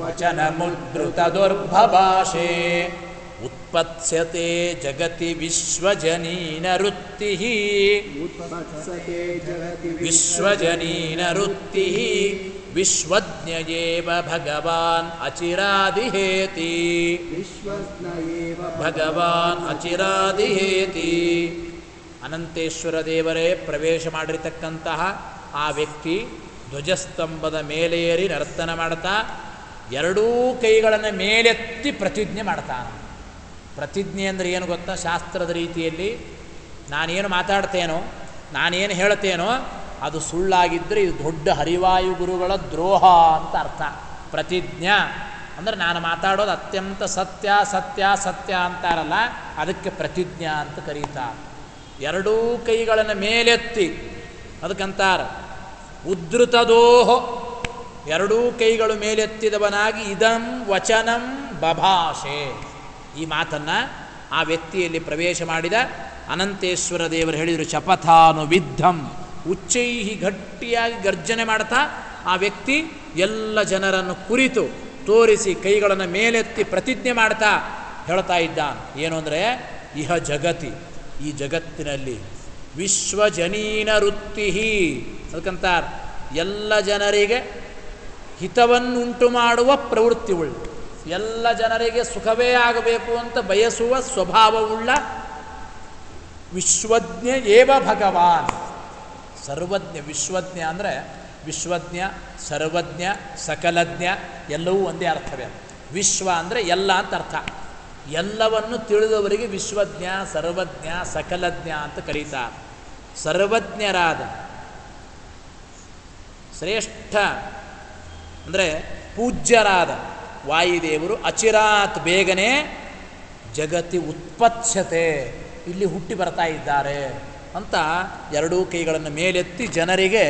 ವಚನ ಮುದ್ರುತ ದುರ್ಭಭಾಷೆ. ಉತ್ಪತ್ಸ್ಯತೆ ಜಗತಿ ವಿಶ್ವಜನೀನ ವೃತ್ತಿ, ವಿಶ್ವಜನೀನ ವೃತ್ತಿ. ವಿಶ್ವಜ್ಞಯೇವ ಭಗವಾನ್ ಅಚಿರಾದಿಹೇತಿ, ಭಗವಾನ್ ಅಚಿರಾದಿಹೇತಿ. ಅನಂತೇಶ್ವರ ದೇವರೇ ಪ್ರವೇಶ ಮಾಡಿರತಕ್ಕಂತಹ ಆ ವ್ಯಕ್ತಿ ಧ್ವಜಸ್ತಂಭದ ಮೇಲೆ ಏರಿ ನರ್ತನ ಮಾಡ್ತಾ ಎರಡೂ ಕೈಗಳನ್ನು ಮೇಲೆತ್ತಿ ಪ್ರತಿಜ್ಞೆ ಮಾಡ್ತಾನೆ. ಪ್ರತಿಜ್ಞೆ ಅಂದರೆ ಏನು ಗೊತ್ತಾ? ಶಾಸ್ತ್ರದ ರೀತಿಯಲ್ಲಿ ನಾನೇನು ಮಾತಾಡ್ತೇನೋ, ನಾನೇನು ಹೇಳ್ತೇನೋ ಅದು ಸುಳ್ಳಾಗಿದ್ದರೆ ಇದು ದೊಡ್ಡ ಹರಿವಾಯು ಗುರುಗಳ ದ್ರೋಹ ಅಂತ ಅರ್ಥ. ಪ್ರತಿಜ್ಞಾ ಅಂದರೆ ನಾನು ಮಾತಾಡೋದು ಅತ್ಯಂತ ಸತ್ಯ ಸತ್ಯ ಸತ್ಯ ಅಂತಾರಲ್ಲ, ಅದಕ್ಕೆ ಪ್ರತಿಜ್ಞಾ ಅಂತ ಕರೀತಾರೆ. ಎರಡೂ ಕೈಗಳನ್ನು ಮೇಲೆತ್ತಿ ಅದಕ್ಕಂತಾರೆ ಉದ್ರುತದೋಹೋ. ಎರಡೂ ಕೈಗಳು ಮೇಲೆತ್ತಿದವನಾಗಿ ಇದಂ ವಚನಂ ಬಭಾಷೆ. ಈ ಮಾತನ್ನು ಆ ವ್ಯಕ್ತಿಯಲ್ಲಿ ಪ್ರವೇಶ ಮಾಡಿದ ಅನಂತೇಶ್ವರ ದೇವರು ಹೇಳಿದರು. ಶಪಥಾನುವಿದ್ಧಂ. ಉಚ್ಚೈಹಿ ಗಟ್ಟಿಯಾಗಿ ಗರ್ಜನೆ ಮಾಡ್ತಾ ಆ ವ್ಯಕ್ತಿ ಎಲ್ಲ ಜನರನ್ನು ಕುರಿತು ತೋರಿಸಿ ಕೈಗಳನ್ನು ಮೇಲೆತ್ತಿ ಪ್ರತಿಜ್ಞೆ ಮಾಡ್ತಾ ಹೇಳ್ತಾ ಇದ್ದಾನೆ. ಏನು ಅಂದರೆ ಇಹ ಜಗತಿ, ಈ ಜಗತ್ತಿನಲ್ಲಿ ವಿಶ್ವಜನೀನ ವೃತ್ತಿ. ಅದಕ್ಕಂತಾರೆ ಎಲ್ಲ ಜನರಿಗೆ ಹಿತವನ್ನುಂಟು ಮಾಡುವ ಪ್ರವೃತ್ತಿವುಳ್ಳ, ಎಲ್ಲ ಜನರಿಗೆ ಸುಖವೇ ಆಗಬೇಕು ಅಂತ ಬಯಸುವ ಸ್ವಭಾವವುಳ್ಳ ವಿಶ್ವಜ್ಞ ಏವ ಭಗವಾನ್. ಸರ್ವಜ್ಞ, ವಿಶ್ವಜ್ಞ ಅಂದರೆ ವಿಶ್ವಜ್ಞ, ಸರ್ವಜ್ಞ, ಸಕಲಜ್ಞ ಎಲ್ಲವೂ ಒಂದೇ ಅರ್ಥವೇ. ವಿಶ್ವ ಅಂದರೆ ಎಲ್ಲ ಅಂತ ಅರ್ಥ. ಎಲ್ಲವನ್ನು ತಿಳಿದವರಿಗೆ ವಿಶ್ವಜ್ಞ, ಸರ್ವಜ್ಞ, ಸಕಲಜ್ಞ ಅಂತ ಕರೀತಾರೆ. ಸರ್ವಜ್ಞರಾದ ಶ್ರೇಷ್ಠ ಅಂದರೆ ಪೂಜ್ಯರಾದ ವಾಯುದೇವರು ಅಚಿರಾತ್ ಬೇಗನೆ ಜಗತಿ ಉತ್ಪತ್ಸ್ಯತೆ, ಇಲ್ಲಿ ಹುಟ್ಟಿ ಬರ್ತಾ ಇದ್ದಾರೆ ಅಂತ ಎರಡೂ ಕೈಗಳನ್ನು ಮೇಲೆತ್ತಿ ಜನರಿಗೆ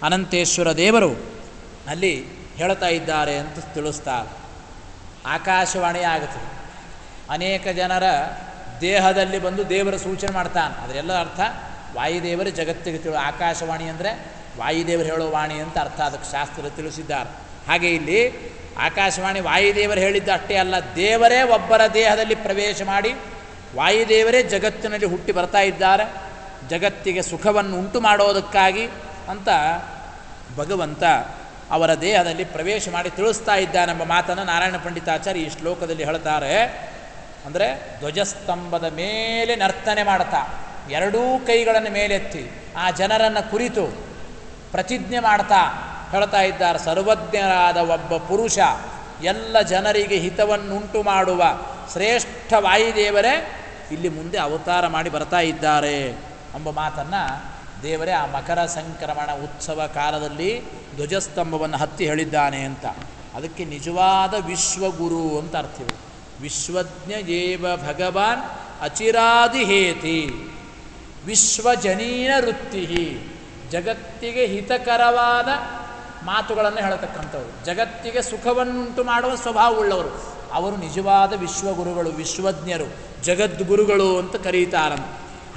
ಅನಂತೇಶ್ವರ ದೇವರು ಅಲ್ಲಿ ಹೇಳ್ತಾ ಇದ್ದಾರೆ ಅಂತ ತಿಳಿಸ್ತಾರೆ. ಆಕಾಶವಾಣಿ ಆಗುತ್ತದೆ. ಅನೇಕ ಜನರ ದೇಹದಲ್ಲಿ ಬಂದು ದೇವರ ಸೂಚನೆ ಮಾಡ್ತಾನೆ. ಅದರೆಲ್ಲ ಅರ್ಥ ವಾಯುದೇವರು ಜಗತ್ತಿಗೆ ಆಕಾಶವಾಣಿ ಅಂದರೆ ವಾಯುದೇವರು ಹೇಳೋ ವಾಣಿ ಅಂತ ಅರ್ಥ, ಅದಕ್ಕೆ ಶಾಸ್ತ್ರ ತಿಳಿಸಿದ್ದಾರೆ. ಹಾಗೆ ಇಲ್ಲಿ ಆಕಾಶವಾಣಿ ವಾಯುದೇವರು ಹೇಳಿದ್ದು ಅಷ್ಟೇ ಅಲ್ಲ, ದೇವರೇ ಒಬ್ಬರ ದೇಹದಲ್ಲಿ ಪ್ರವೇಶ ಮಾಡಿ ವಾಯುದೇವರೇ ಜಗತ್ತಿನಲ್ಲಿ ಹುಟ್ಟಿ ಬರ್ತಾ ಇದ್ದಾರೆ, ಜಗತ್ತಿಗೆ ಸುಖವನ್ನು ಉಂಟು ಮಾಡೋದಕ್ಕಾಗಿ ಅಂತ ಭಗವಂತ ಅವರ ದೇಹದಲ್ಲಿ ಪ್ರವೇಶ ಮಾಡಿ ತಿಳಿಸ್ತಾ ಇದ್ದಾನೆಂಬ ಮಾತನ್ನು ನಾರಾಯಣ ಪಂಡಿತಾಚಾರ್ಯ ಈ ಶ್ಲೋಕದಲ್ಲಿ ಹೇಳ್ತಾರೆ. ಅಂದರೆ ಧ್ವಜಸ್ತಂಭದ ಮೇಲೆ ನರ್ತನೆ ಮಾಡ್ತಾ ಎರಡೂ ಕೈಗಳನ್ನು ಮೇಲೆತ್ತಿ ಆ ಜನರನ್ನು ಕುರಿತು ಪ್ರತಿಜ್ಞೆ ಮಾಡ್ತಾ ಹೇಳ್ತಾ ಇದ್ದಾರೆ, ಸರ್ವಜ್ಞರಾದ ಒಬ್ಬ ಪುರುಷ ಎಲ್ಲ ಜನರಿಗೆ ಹಿತವನ್ನುಂಟು ಮಾಡುವ ಶ್ರೇಷ್ಠ ವಾಯುದೇವರೇ ಇಲ್ಲಿ ಮುಂದೆ ಅವತಾರ ಮಾಡಿ ಬರ್ತಾ ಇದ್ದಾರೆ ಎಂಬ ಮಾತನ್ನು ದೇವರೇ ಆ ಮಕರ ಸಂಕ್ರಮಣ ಉತ್ಸವ ಕಾಲದಲ್ಲಿ ಧ್ವಜಸ್ತಂಭವನ್ನು ಹತ್ತಿ ಹೇಳಿದ್ದಾನೆ ಅಂತ. ಅದಕ್ಕೆ ನಿಜವಾದ ವಿಶ್ವಗುರು ಅಂತ ಅರ್ಥವಿದೆ. ವಿಶ್ವಜ್ಞ ಏವ ಭಗವಾನ್ ಅಚಿರಾದಿಹೇತಿ ವಿಶ್ವಜನೀನ ವೃತ್ತಿ, ಜಗತ್ತಿಗೆ ಹಿತಕರವಾದ ಮಾತುಗಳನ್ನು ಹೇಳತಕ್ಕಂಥವ್ರು, ಜಗತ್ತಿಗೆ ಸುಖವನ್ನುಂಟು ಮಾಡುವ ಸ್ವಭಾವವುಳ್ಳವರು, ಅವರು ನಿಜವಾದ ವಿಶ್ವಗುರುಗಳು, ವಿಶ್ವಜ್ಞರು, ಜಗದ್ಗುರುಗಳು ಅಂತ ಕರೀತಾರಂತ.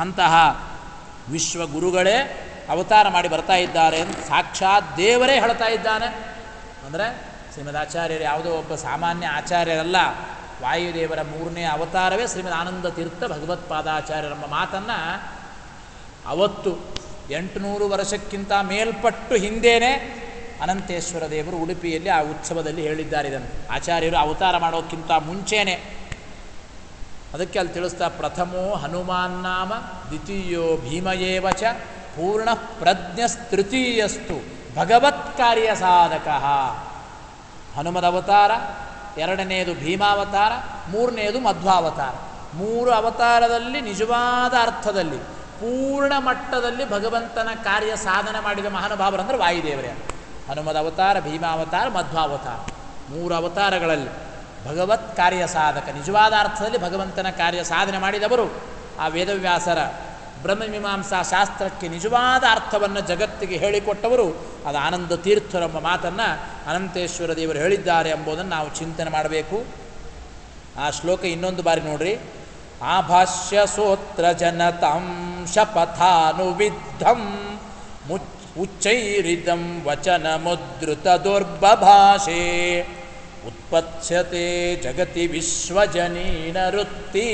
ಅಂತಹ ವಿಶ್ವಗುರುಗಳೇ ಅವತಾರ ಮಾಡಿ ಬರ್ತಾ ಇದ್ದಾರೆ ಅಂತ ಸಾಕ್ಷಾತ್ ದೇವರೇ ಹೇಳ್ತಾ ಇದ್ದಾನೆ. ಅಂದರೆ ಶ್ರೀಮದಾಚಾರ್ಯರು ಯಾವುದೋ ಒಬ್ಬ ಸಾಮಾನ್ಯ ಆಚಾರ್ಯರಲ್ಲ, ವಾಯುದೇವರ 3ನೇ ಅವತಾರವೇ ಶ್ರೀಮದ್ ಆನಂದ ತೀರ್ಥ ಭಗವತ್ಪಾದಾಚಾರ್ಯರೆಂಬ ಮಾತನ್ನು ಅವತ್ತು 800 ವರ್ಷಕ್ಕಿಂತ ಮೇಲ್ಪಟ್ಟು ಹಿಂದೇನೆ ಅನಂತೇಶ್ವರ ದೇವರು ಉಡುಪಿಯಲ್ಲಿ ಆ ಉತ್ಸವದಲ್ಲಿ ಹೇಳಿದ್ದಾರೆ. ಇದನ್ನು ಆಚಾರ್ಯರು ಅವತಾರ ಮಾಡೋಕ್ಕಿಂತ ಮುಂಚೆನೇ. ಅದಕ್ಕೆ ಅಲ್ಲಿ ತಿಳಿಸ್ತಾ, ಪ್ರಥಮೋ ಹನುಮಾನ್ ನಾಮ ದ್ವಿತೀಯೋ ಭೀಮಯೇವ ಚ ಪೂರ್ಣ ಪ್ರಜ್ಞಸ್ತೃತೀಯಸ್ತು ಭಗವತ್ ಕಾರ್ಯ ಸಾಧಕ. ಹನುಮದ ಅವತಾರ, 2ನೇದು ಭೀಮಾವತಾರ, 3ನೇದು ಮಧ್ವಾವತಾರ. 3 ಅವತಾರದಲ್ಲಿ ನಿಜವಾದ ಅರ್ಥದಲ್ಲಿ ಪೂರ್ಣ ಮಟ್ಟದಲ್ಲಿ ಭಗವಂತನ ಕಾರ್ಯ ಸಾಧನೆ ಮಾಡಿದ ಮಹಾನುಭಾವರಂದ್ರೆ ವಾಯುದೇವರೇ. ಹನುಮದ ಅವತಾರ, ಭೀಮಾವತಾರ, ಮಧ್ವಾವತಾರ, 3 ಅವತಾರಗಳಲ್ಲಿ ಭಗವತ್ ಕಾರ್ಯ ಸಾಧಕ, ನಿಜವಾದ ಅರ್ಥದಲ್ಲಿ ಭಗವಂತನ ಕಾರ್ಯ ಸಾಧನೆ ಮಾಡಿದವರು. ಆ ವೇದವ್ಯಾಸರ ಬ್ರಹ್ಮಮೀಮಾಂಸಾ ಶಾಸ್ತ್ರಕ್ಕೆ ನಿಜವಾದ ಅರ್ಥವನ್ನು ಜಗತ್ತಿಗೆ ಹೇಳಿಕೊಟ್ಟವರು ಅದು ಆನಂದ ತೀರ್ಥರೆಂಬ ಮಾತನ್ನು ಅನಂತೇಶ್ವರ ದೇವರು ಹೇಳಿದ್ದಾರೆ ಎಂಬುದನ್ನು ನಾವು ಚಿಂತನೆ ಮಾಡಬೇಕು. ಆ ಶ್ಲೋಕ ಇನ್ನೊಂದು ಬಾರಿ ನೋಡ್ರಿ. ಆಭಾಷ್ಯ ಸೋತ್ರ ಜನತಾಂ ಶಪಥಾನುವಿದ್ಧಂ ಉಚ್ಚೈರಿದಂ ವಚನ ಮುದ್ರುತ ದುರ್ಬಭಾಷೆ ಉತ್ಪತ್ಸ್ಯತೆ ಜಗತಿ ವಿಶ್ವಜನೀನ ವೃತ್ತಿ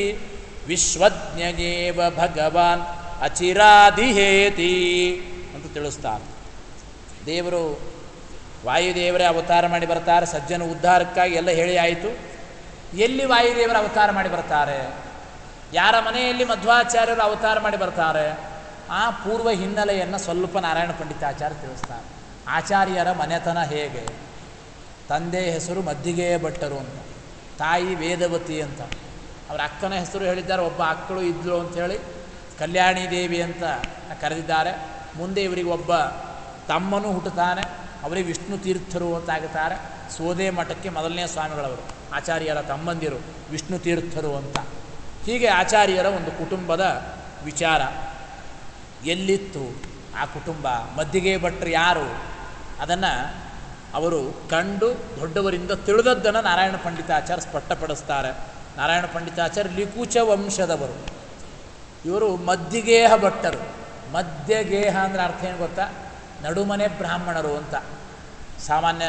ವಿಶ್ವಜ್ಞೇವ ಭಗವಾನ್ ಅಚಿರಾದಿಹೇತಿ ಅಂತ ತಿಳಿಸ್ತಾರೆ. ದೇವರು ವಾಯುದೇವರೇ ಅವತಾರ ಮಾಡಿ ಬರ್ತಾರೆ ಸಜ್ಜನ ಉದ್ಧಾರಕ್ಕಾಗಿ ಎಲ್ಲ ಹೇಳಿ ಆಯಿತು. ಎಲ್ಲಿ ವಾಯುದೇವರ ಅವತಾರ ಮಾಡಿ ಬರ್ತಾರೆ, ಯಾರ ಮನೆಯಲ್ಲಿ ಮಧ್ವಾಚಾರ್ಯರು ಅವತಾರ ಮಾಡಿ ಬರ್ತಾರೆ, ಆ ಪೂರ್ವ ಹಿನ್ನೆಲೆಯನ್ನು ಸ್ವಲ್ಪ ನಾರಾಯಣ ಪಂಡಿತಾಚಾರ್ಯ ತಿಳಿಸ್ತಾರೆ. ಆಚಾರ್ಯರ ಮನೆತನ ಹೇಗೆ, ತಂದೆ ಹೆಸರು ಮದ್ದಿಗೆಯ ಭಟ್ಟರು ಅಂತ, ತಾಯಿ ವೇದವತಿ ಅಂತ, ಅವರ ಅಕ್ಕನ ಹೆಸರು ಹೇಳಿದ್ದಾರೆ, ಒಬ್ಬ ಅಕ್ಕಳು ಇದ್ಲು ಅಂಥೇಳಿ ಕಲ್ಯಾಣಿ ದೇವಿ ಅಂತ ಕರೆದಿದ್ದಾರೆ. ಮುಂದೆ ಇವರಿಗೆ ಒಬ್ಬ ತಮ್ಮನೂ ಹುಟ್ಟುತ್ತಾನೆ, ಅವರಿಗೆ ವಿಷ್ಣು ತೀರ್ಥರು ಅಂತಾಗುತ್ತಾರೆ. ಸೋದೆ ಮಠಕ್ಕೆ ಮೊದಲನೇ ಸ್ವಾಮಿಗಳವರು, ಆಚಾರ್ಯರ ತಮ್ಮಂದಿರು ವಿಷ್ಣು ತೀರ್ಥರು ಅಂತ. ಹೀಗೆ ಆಚಾರ್ಯರ ಒಂದು ಕುಟುಂಬದ ವಿಚಾರ ಎಲ್ಲಿತ್ತು, ಆ ಕುಟುಂಬ ಮದ್ದಿಗೆ ಭಟ್ರು ಯಾರು, ಅದನ್ನು ಅವರು ಕಂಡು ದೊಡ್ಡವರಿಂದ ತಿಳಿದದ್ದನ್ನು ನಾರಾಯಣ ಪಂಡಿತಾಚಾರ್ಯ ಸ್ಪಷ್ಟಪಡಿಸ್ತಾರೆ. ನಾರಾಯಣ ಪಂಡಿತಾಚಾರ್ಯ ಲಿಕುಚ ವಂಶದವರು, ಇವರು ಮದ್ದಿಗೇಹ ಭಟ್ಟರು. ಮಧ್ಯಗೇಹ ಅಂದರೆ ಅರ್ಥ ಏನು ಗೊತ್ತಾ, ನಡುಮನೆ ಬ್ರಾಹ್ಮಣರು ಅಂತ. ಸಾಮಾನ್ಯ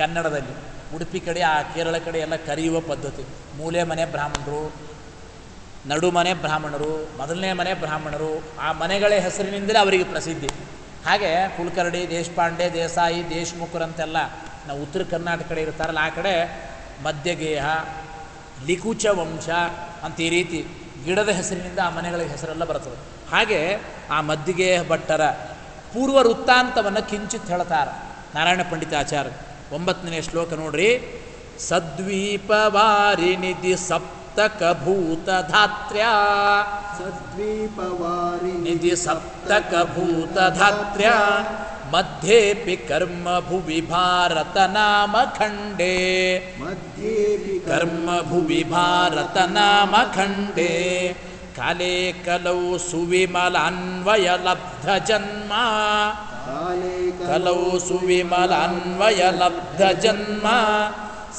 ಕನ್ನಡದಲ್ಲಿ ಉಡುಪಿ ಕಡೆ, ಆ ಕೇರಳ ಕಡೆ ಎಲ್ಲ ಕರೆಯುವ ಪದ್ಧತಿ. ಮೂಲೆ ಮನೆ ಬ್ರಾಹ್ಮಣರು, ನಡುಮನೆ ಬ್ರಾಹ್ಮಣರು, ಮೊದಲನೇ ಮನೆ ಬ್ರಾಹ್ಮಣರು, ಆ ಮನೆಗಳ ಹೆಸರಿನಿಂದಲೇ ಅವರಿಗೆ ಪ್ರಸಿದ್ಧಿ. ಹಾಗೆ ಕುಲಕರ್ಣಿ, ದೇಶಪಾಂಡೆ, ದೇಸಾಯಿ, ದೇಶಮುಖರಂತೆಲ್ಲ ನಾವು ಉತ್ತರ ಕರ್ನಾಟಕ ಕಡೆ ಇರ್ತಾರಲ್ಲ, ಆ ಕಡೆ ಮಧ್ಯಗೇಹ, ಲಿಕುಚ ವಂಶ ಅಂತ ಈ ರೀತಿ ಗಿಡದ ಹೆಸರಿನಿಂದ ಆ ಮನೆಗಳ ಹೆಸರೆಲ್ಲ ಬರ್ತದೆ. ಹಾಗೆ ಆ ಮದ್ದಿಗೇಹ ಭಟ್ಟರ ಪೂರ್ವ ವೃತ್ತಾಂತವನ್ನು ಕಿಂಚಿತ್ ಹೇಳ್ತಾರೆ ನಾರಾಯಣ ಪಂಡಿತಾಚಾರ್ಯ. 9ನೇ ಶ್ಲೋಕ ನೋಡ್ರಿ. ಸದ್ವೀಪವಾರಿ ನಿಧಿ ಸಪ್ತಕಭೂತಧಾತ್ರ್ಯಾ, ಸದ್ವೀಪವಾರಿ ನಿಧಿ ಸಪ್ತಕಭೂತಧಾತ್ರ್ಯಾ ಮಧ್ಯೇಪಿ ಕರ್ಮ ಭುವಿ ಭಾರತ ನಾಮ ಖಂಡೇ, ಮಧ್ಯೇಪಿ ಕರ್ಮ ಭುವಿ ಭಾರತ ನಾಮ ಖಂಡೇ ಕಾಲೇ ಕಲೌ ಸುವಿಮಲಾನ್ವಯ ಲಬ್ಧ ಜನ್ಮ, ಕಲೌ ಸುವಿಮಲಾನ್ವಯ ಲಬ್ಧ ಜನ್ಮ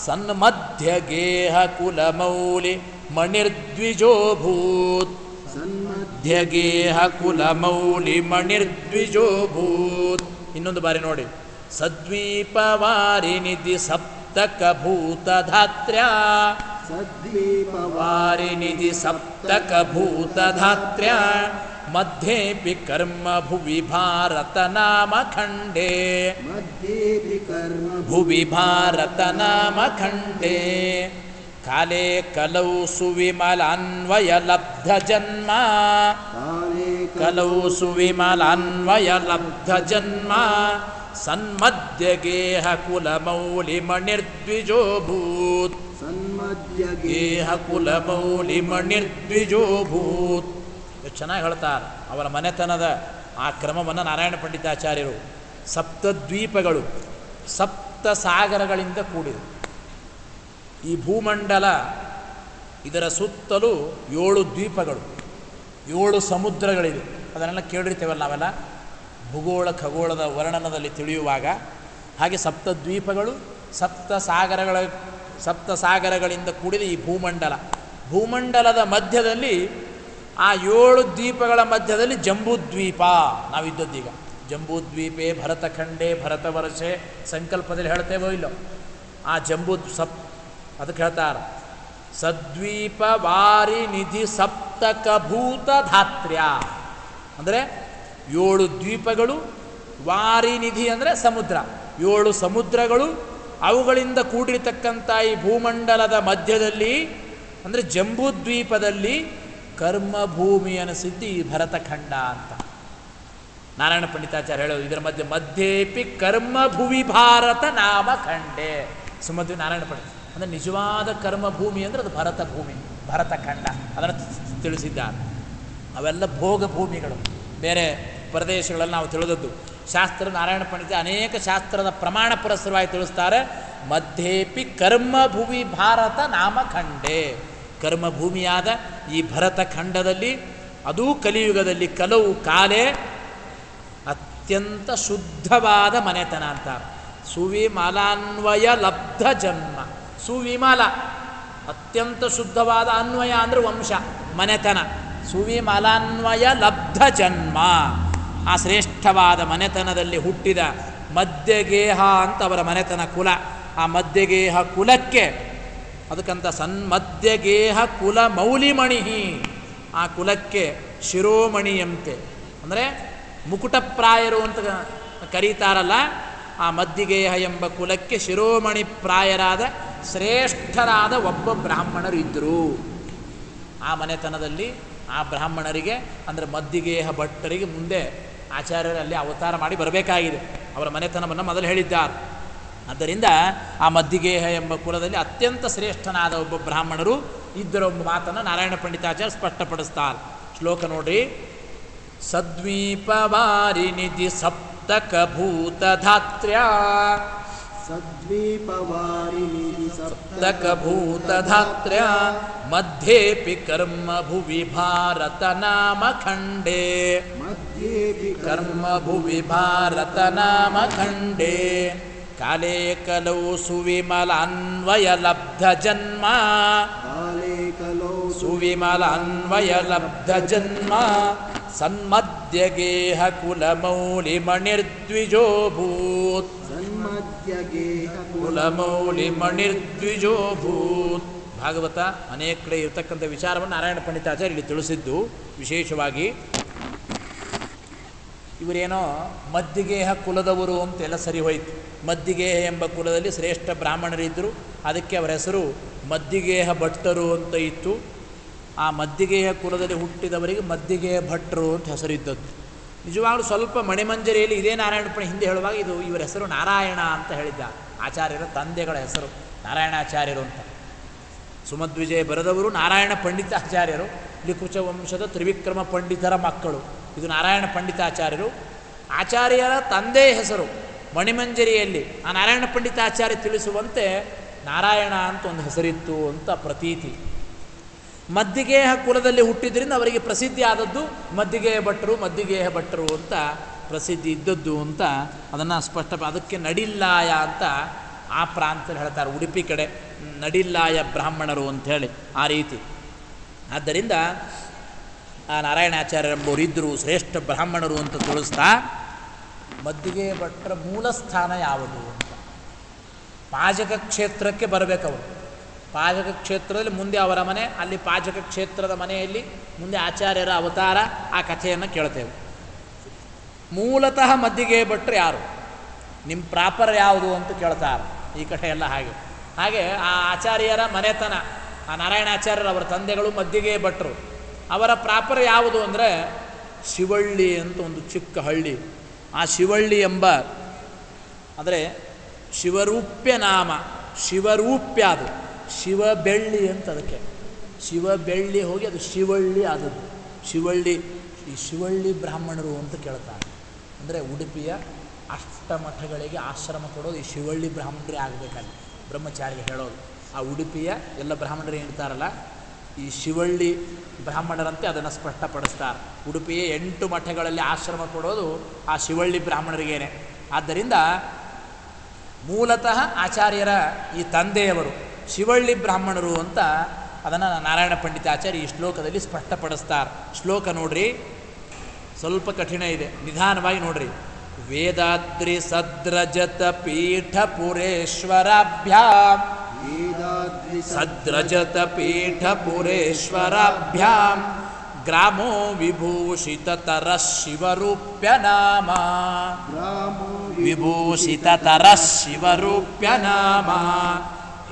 ಸನ್ಮಧ್ಯಗೇಹ ಕುಲಮೌಲಿ ಮಣಿರ್ದ್ವಿಜೋಭೂತ್, ಮಧ್ಯಗೇಹ ಕುಲಮೌಲಿಮಣಿರ್ದ್ವಿಜೋಭೂತ್. ಇನ್ನೊಂದು ಬಾರಿ ನೋಡಿ. ಸದ್ವೀಪವಾರಿನಿಧಿ ಸಪ್ತಕಭೂತಧಾತ್ರ್ಯ ವಾರಿನಿಧಿ ಸಪ್ತಕಭೂತಧಾತ್ರ್ಯ ಮಧ್ಯೇಪಿ ಕರ್ಮ ಭುವಿ ಭಾರತ ನಾಮ ಖಂಡೇ ಭುವಿ ಭಾರತ ನಾಮ ಖಂಡೇ ಕಾಲೇ ಕಲೌ ಸುವಿಮಲಾನ್ವಯ ಲಬ್ಧ ಜನ್ಮ ಕಲೌ ಸುವಿಮಲಾನ್ವಯ ಲಬ್ಧ ಜನ್ಮ ಸನ್ಮಧ್ಯಗೇಹ ಕುಲಮೌಲಿಮಣಿರ್ದ್ವಿಜೋಭೂತ್ ಗೇಹ ಕುಲಮೌಲಿಮಣಿರ್ದ್ವಿಜೋಭೂತ್. ಎಷ್ಟು ಚೆನ್ನಾಗಿ ಹೇಳ್ತಾರೆ ಅವರ ಮನೆತನದ ಆ ಕ್ರಮವನ್ನು ನಾರಾಯಣ ಪಂಡಿತಾಚಾರ್ಯರು. ಸಪ್ತದ್ವೀಪಗಳು, ಸಪ್ತ ಸಾಗರಗಳಿಂದ ಕೂಡಿದೆ ಈ ಭೂಮಂಡಲ. ಇದರ ಸುತ್ತಲೂ 7 ದ್ವೀಪಗಳು, 7 ಸಮುದ್ರಗಳಿವೆ. ಅದನ್ನೆಲ್ಲ ಕೇಳಿರ್ತೇವಲ್ಲ ನಾವೆಲ್ಲ ಭೂಗೋಳ ಖಗೋಳದ ವರ್ಣನದಲ್ಲಿ ತಿಳಿಯುವಾಗ. ಹಾಗೆ ಸಪ್ತದ್ವೀಪಗಳು, ಸಪ್ತ ಸಾಗರಗಳಿಂದ ಕೂಡಿದ ಈ ಭೂಮಂಡಲ. ಭೂಮಂಡಲದ ಮಧ್ಯದಲ್ಲಿ ಆ 7 ದ್ವೀಪಗಳ ಮಧ್ಯದಲ್ಲಿ ಜಂಬೂದ್ವೀಪ ನಾವಿದ್ದದ್ದೀಗ. ಜಂಬೂದ್ವೀಪೆ ಭರತಖಂಡೇ ಭರತವರ್ಷೆ ಸಂಕಲ್ಪದಲ್ಲಿ ಹೇಳ್ತೇವೋ ಇಲ್ಲೋ. ಆ ಅದಕ್ಕೆ ಹೇಳ್ತಾರೆ ಸದ್ವೀಪ ವಾರಿ ನಿಧಿ ಸಪ್ತಕಭೂತ ಧಾತ್ರ್ಯ ಅಂದರೆ 7 ದ್ವೀಪಗಳು, ವಾರಿ ನಿಧಿ ಅಂದರೆ ಸಮುದ್ರ, 7 ಸಮುದ್ರಗಳು, ಅವುಗಳಿಂದ ಕೂಡಿರತಕ್ಕಂಥ ಈ ಭೂಮಂಡಲದ ಮಧ್ಯದಲ್ಲಿ ಅಂದರೆ ಜಂಬೂದ್ವೀಪದಲ್ಲಿ ಕರ್ಮಭೂಮಿ ಅನಿಸಿದ್ದು ಈ ಭರತಖಂಡ ಅಂತ ನಾರಾಯಣ ಪಂಡಿತಾಚಾರ್ಯ ಹೇಳೋದು. ಇದರ ಮಧ್ಯೇಪಿ ಕರ್ಮಭುವಿ ಭಾರತ ನಾಮ ಖಂಡೇ. ಸುಮಧ್ವಿ ನಾರಾಯಣ ಪಂಡಿತ ಅಂದರೆ ನಿಜವಾದ ಕರ್ಮಭೂಮಿ ಅಂದರೆ ಅದು ಭರತ ಭೂಮಿ, ಭರತಖಂಡ ಅದನ್ನು ತಿಳಿಸಿದ್ದಾರೆ. ಅವೆಲ್ಲ ಭೋಗ ಭೂಮಿಗಳು. ಬೇರೆ ಪ್ರದೇಶಗಳಲ್ಲಿ ನಾವು ತಿಳಿದದ್ದು ಶಾಸ್ತ್ರ ನಾರಾಯಣ ಪಂಡಿತ ಅನೇಕ ಶಾಸ್ತ್ರದ ಪ್ರಮಾಣ ಪುರಸ್ಸರವಾಗಿ ತಿಳಿಸ್ತಾರೆ. ಮಧ್ಯೇಪಿ ಕರ್ಮಭುವಿ ಭಾರತ ನಾಮ ಖಂಡೇ. ಕರ್ಮಭೂಮಿಯಾದ ಈ ಭರತಖಂಡದಲ್ಲಿ, ಅದೂ ಕಲಿಯುಗದಲ್ಲಿ ಕಲವು ಕಾಲೇ ಅತ್ಯಂತ ಶುದ್ಧವಾದ ಮನೆತನ ಅಂತಾರೆ. ಸುವಿಮಲಾನ್ವಯ ಲಬ್ಧ ಜನ್ಮ. ಸುವಿಮಲ ಅತ್ಯಂತ ಶುದ್ಧವಾದ ಅನ್ವಯ ಅಂದರೆ ವಂಶ, ಮನೆತನ. ಸುವಿಮಲಾನ್ವಯ ಲಬ್ಧ ಜನ್ಮ. ಆ ಶ್ರೇಷ್ಠವಾದ ಮನೆತನದಲ್ಲಿ ಹುಟ್ಟಿದ ಮಧ್ಯಗೇಹ ಅಂತ ಅವರ ಮನೆತನ ಕುಲ. ಆ ಮಧ್ಯಗೇಹ ಕುಲಕ್ಕೆ ಅದಕ್ಕಂತ ಸನ್ಮಧ್ಯಗೇಹ ಕುಲ ಮೌಲಿಮಣಿ. ಆ ಕುಲಕ್ಕೆ ಶಿರೋಮಣಿಯಂತೆ ಅಂದರೆ ಮುಕುಟಪ್ರಾಯರು ಅಂತ ಕರೀತಾರಲ್ಲ. ಆ ಮಧ್ಯಗೇಹ ಎಂಬ ಕುಲಕ್ಕೆ ಶಿರೋಮಣಿ ಪ್ರಾಯರಾದ ಶ್ರೇಷ್ಠರಾದ ಒಬ್ಬ ಬ್ರಾಹ್ಮಣರು ಇದ್ದರು. ಆ ಮನೆತನದಲ್ಲಿ ಆ ಬ್ರಾಹ್ಮಣರಿಗೆ ಅಂದರೆ ಮಧ್ಯಗೇಹ ಭಟ್ಟರಿಗೆ ಮುಂದೆ ಆಚಾರ್ಯರಲ್ಲಿ ಅವತಾರ ಮಾಡಿ ಬರಬೇಕಾಗಿದೆ. ಅವರ ಮನೆತನವನ್ನು ಮೊದಲು ಹೇಳಿದ್ದಾರೆ. ಆದ್ದರಿಂದ ಆ ಮಧ್ಯಗೇಹ ಎಂಬ ಕುಲದಲ್ಲಿ ಅತ್ಯಂತ ಶ್ರೇಷ್ಠನಾದ ಒಬ್ಬ ಬ್ರಾಹ್ಮಣರು ಇದ್ದರ ಒಬ್ಬ ಮಾತನ್ನು ನಾರಾಯಣ ಪಂಡಿತಾಚಾರ್ಯ ಸ್ಪಷ್ಟಪಡಿಸ್ತಾರೆ. ಶ್ಲೋಕ ನೋಡ್ರಿ. ಸದ್ವೀಪವಾರಿನಿಧಿ ಸಪ್ತಕಭೂತಧಾತ್ರ್ಯ ಸಪ್ತಕಭೂತಧಾತ್ರ್ಯ ಮಧ್ಯೇಪಿ ಕರ್ಮ ಭುವಿ ಭಾರತ ನಾಮ ಖಂಡೇ ಕರ್ಮ ಭುವಿ ಭಾರತ ನಾಮ ಖಂಡೇ ಕಾಲೇ ಕಲೌ ಸುವಿಮಲಾನ್ವಯ ಲಬ್ಧ ಜನ್ಮ ಸುವಿಮಲಾನ್ವಯ ಲಬ್ಧ ಜನ್ಮ ಸನ್ಮಧ್ಯಗೇಹ ಕುಲಮೌಲಿಮಣಿರ್ದ್ವಿಜೋಭೂತ್ ಕುಲಮೌಲಿಮಣಿರ್ದ್ವಿಜೋಭೂತ್. ಭಾಗವತ ಅನೇಕ ಕಡೆ ಇರತಕ್ಕಂಥ ವಿಚಾರವನ್ನು ನಾರಾಯಣ ಪಂಡಿತಾಚಾರ್ಯ ಇಲ್ಲಿ ತಿಳಿಸಿದ್ದು. ವಿಶೇಷವಾಗಿ ಇವರೇನೋ ಮಧ್ಯಗೇಹ ಕುಲದವರು ಅಂತೆಲ್ಲ ಸರಿ ಹೋಯಿತು. ಮಧ್ಯಗೇಹ ಎಂಬ ಕುಲದಲ್ಲಿ ಶ್ರೇಷ್ಠ ಬ್ರಾಹ್ಮಣರಿದ್ದರು. ಅದಕ್ಕೆ ಅವರ ಹೆಸರು ಮಧ್ಯಗೇಹ ಭಟ್ಟರು ಅಂತ ಇತ್ತು. ಆ ಮಧ್ಯಗೇಹ ಕುಲದಲ್ಲಿ ಹುಟ್ಟಿದವರಿಗೆ ಮಧ್ಯಗೇಹ ಭಟ್ಟರು ಅಂತ ಹೆಸರಿದ್ದದ್ದು. ನಿಜವಾಗ್ಲೂ ಸ್ವಲ್ಪ ಮಣಿಮಂಜರಿಯಲ್ಲಿ ಇದೇ ನಾರಾಯಣ ಪಂಡಿತ ಹಿಂದೆ ಹೇಳುವಾಗ ಇದು ಇವರ ಹೆಸರು ನಾರಾಯಣ ಅಂತ ಹೇಳಿದ್ದ. ಆಚಾರ್ಯರ ತಂದೆಗಳ ಹೆಸರು ನಾರಾಯಣಾಚಾರ್ಯರು ಅಂತ. ಸುಮಧ್ವಿಜಯ ಬರೆದವರು ನಾರಾಯಣ ಪಂಡಿತಾಚಾರ್ಯರು. ಲಿಕುಚ ವಂಶದ ತ್ರಿವಿಕ್ರಮ ಪಂಡಿತರ ಮಕ್ಕಳು. ಇದು ನಾರಾಯಣ ಪಂಡಿತಾಚಾರ್ಯರು. ಆಚಾರ್ಯರ ತಂದೆಯ ಹೆಸರು ಮಣಿಮಂಜರಿಯಲ್ಲಿ ಆ ನಾರಾಯಣ ಪಂಡಿತಾಚಾರ್ಯ ತಿಳಿಸುವಂತೆ ನಾರಾಯಣ ಅಂತ ಒಂದು ಹೆಸರಿತ್ತು ಅಂತ ಪ್ರತೀತಿ. ಮಧ್ಯಗೇಹ ಕುಲದಲ್ಲಿ ಹುಟ್ಟಿದ್ರಿಂದ ಅವರಿಗೆ ಪ್ರಸಿದ್ಧಿ ಆದದ್ದು ಮಧ್ಯಗೇಹ ಭಟ್ಟರು ಅಂತ ಪ್ರಸಿದ್ಧಿ ಇದ್ದದ್ದು ಅಂತ ಅದನ್ನು ಸ್ಪಷ್ಟ. ಅದಕ್ಕೆ ನಡಿಲ್ಲಾಯ ಅಂತ ಆ ಪ್ರಾಂತದಲ್ಲಿ ಹೇಳ್ತಾರೆ, ಉಡುಪಿ ಕಡೆ ನಡಿಲ್ಲಾಯ ಬ್ರಾಹ್ಮಣರು ಅಂಥೇಳಿ ಆ ರೀತಿ. ಆದ್ದರಿಂದ ಆ ನಾರಾಯಣಾಚಾರ್ಯರೆಂಬವರು ಇದ್ದರು, ಶ್ರೇಷ್ಠ ಬ್ರಾಹ್ಮಣರು ಅಂತ ತಿಳಿಸ್ತಾ ಮದ್ದಿಗೆ ಭಟ್ರ ಮೂಲ ಸ್ಥಾನ ಯಾವುದು ಅಂತ. ಪಾಜಕ ಕ್ಷೇತ್ರಕ್ಕೆ ಬರಬೇಕವರು. ಪಾಜಕ ಕ್ಷೇತ್ರದಲ್ಲಿ ಮುಂದೆ ಅವರ ಮನೆ, ಅಲ್ಲಿ ಪಾಜಕ ಕ್ಷೇತ್ರದ ಮನೆಯಲ್ಲಿ ಮುಂದೆ ಆಚಾರ್ಯರ ಅವತಾರ, ಆ ಕಥೆಯನ್ನು ಕೇಳ್ತೇವೆ. ಮೂಲತಃ ಮದ್ದಿಗೆ ಭಟ್ರು ಯಾರು, ನಿಮ್ಮ ಪ್ರಾಪರ್ ಯಾವುದು ಅಂತ ಕೇಳ್ತಾರೆ ಈ ಕಡೆ ಎಲ್ಲ. ಹಾಗೆ ಆ ಆಚಾರ್ಯರ ಮನೆತನ, ಆ ನಾರಾಯಣಾಚಾರ್ಯರ ಅವರ ತಂದೆಗಳು ಮದ್ದಿಗೆ ಭಟ್ರು. ಅವರ ಪ್ರಾಪರ್ ಯಾವುದು ಅಂದರೆ ಶಿವಳ್ಳಿ ಅಂತ ಒಂದು ಚಿಕ್ಕ ಹಳ್ಳಿ. ಆ ಶಿವಳ್ಳಿ ಎಂಬ ಅಂದರೆ ಶಿವರೂಪ್ಯ ನಾಮ, ಶಿವರೂಪ್ಯ, ಅದು ಶಿವಬೆಳ್ಳಿ ಅಂತ, ಅದಕ್ಕೆ ಶಿವಬೆಳ್ಳಿ ಹೋಗಿ ಅದು ಶಿವಳ್ಳಿ ಆದದ್ದು. ಶಿವಳ್ಳಿ, ಈ ಶಿವಳ್ಳಿ ಬ್ರಾಹ್ಮಣರು ಅಂತ ಕೇಳ್ತಾರೆ. ಅಂದರೆ ಉಡುಪಿಯ ಅಷ್ಟಮಠಗಳಿಗೆ ಆಶ್ರಮ ಕೊಡೋದು ಈ ಶಿವಳ್ಳಿ ಬ್ರಾಹ್ಮಣರೇ ಆಗಬೇಕಲ್ಲಿ ಬ್ರಹ್ಮಚಾರಿಗೆ ಹೇಳೋದು. ಆ ಉಡುಪಿಯ ಎಲ್ಲ ಬ್ರಾಹ್ಮಣರು ಹೇಳ್ತಾರಲ್ಲ, ಈ ಶಿವಳ್ಳಿ ಬ್ರಾಹ್ಮಣರಂತೆ ಅದನ್ನು ಸ್ಪಷ್ಟಪಡಿಸ್ತಾರೆ. ಉಡುಪಿಯ 8 ಮಠಗಳಲ್ಲಿ ಆಶ್ರಮ ಕೊಡೋದು ಆ ಶಿವಳ್ಳಿ ಬ್ರಾಹ್ಮಣರಿಗೇನೆ. ಆದ್ದರಿಂದ ಮೂಲತಃ ಆಚಾರ್ಯರ ಈ ತಂದೆಯವರು ಶಿವಳ್ಳಿ ಬ್ರಾಹ್ಮಣರು ಅಂತ ಅದನ್ನು ನಾರಾಯಣ ಪಂಡಿತಾಚಾರ್ಯ ಈ ಶ್ಲೋಕದಲ್ಲಿ ಸ್ಪಷ್ಟಪಡಿಸ್ತಾರೆ. ಶ್ಲೋಕ ನೋಡ್ರಿ, ಸ್ವಲ್ಪ ಕಠಿಣ ಇದೆ, ನಿಧಾನವಾಗಿ ನೋಡ್ರಿ. ವೇದಾದ್ರಿ ಸದ್ರಜತ ಪೀಠ ಪುರೇಶ್ವರಾಭ್ಯಾಂ, ಸದ್ರಜತ ಪೀಠ ಪುರೇಶ್ವರಾಭ್ಯಾಂ ಗ್ರಾಮೋ ವಿಭೂಷಿತತರ ಶಿವರೂಪ್ಯ ನಾಮ, ವಿಭೂಷಿತತರ ಶಿವರೂಪ್ಯ ನಾಮ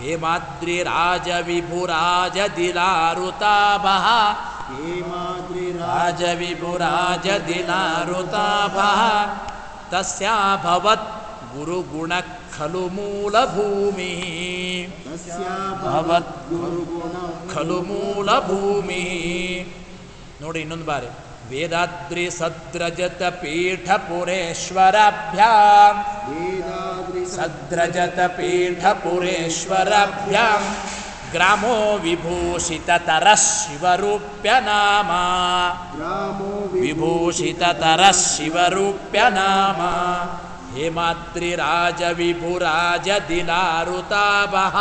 ಹೇಮಾದ್ರಿ ರಾಜ ವಿಭುರಾಜ ದಿಲಾರುತಾಭಃ, ರಾಜ ವಿಭುರಾಜ ದಿಲಾರುತಾಭಃ ತಸ್ಯಾಭವತ್ ಗುರುಗುಣ ಖಲು ಮೂಲಭೂಮಿ, ಭವತ್ ಖಲು ಮೂಲಭೂಮಿ. ನೋಡಿ ಇನ್ನೊಂದು ಬಾರಿ. ವೇದಾದ್ರಿ ಸದ್ರಜತ ಪೀಠ ಪುರೇಶ್ವರಾಭ್ಯಾಂ, ಸದ್ರಜತ ಪೀಠ ಪುರೇಶ್ವರಾಭ್ಯಾಂ ಗ್ರಾಮೋ ವಿಭೂಷಿತತರ ಶಿವರೂಪ್ಯ ನಾಮ, ವಿಭೂಷಿತತರ ಶಿವರೂಪ್ಯ ನಾಮ ಹೇಮಾದ್ರಿ ರಾಜ ವಿಭುರಾಜ ದಿಲಾರುತಾಭಃ,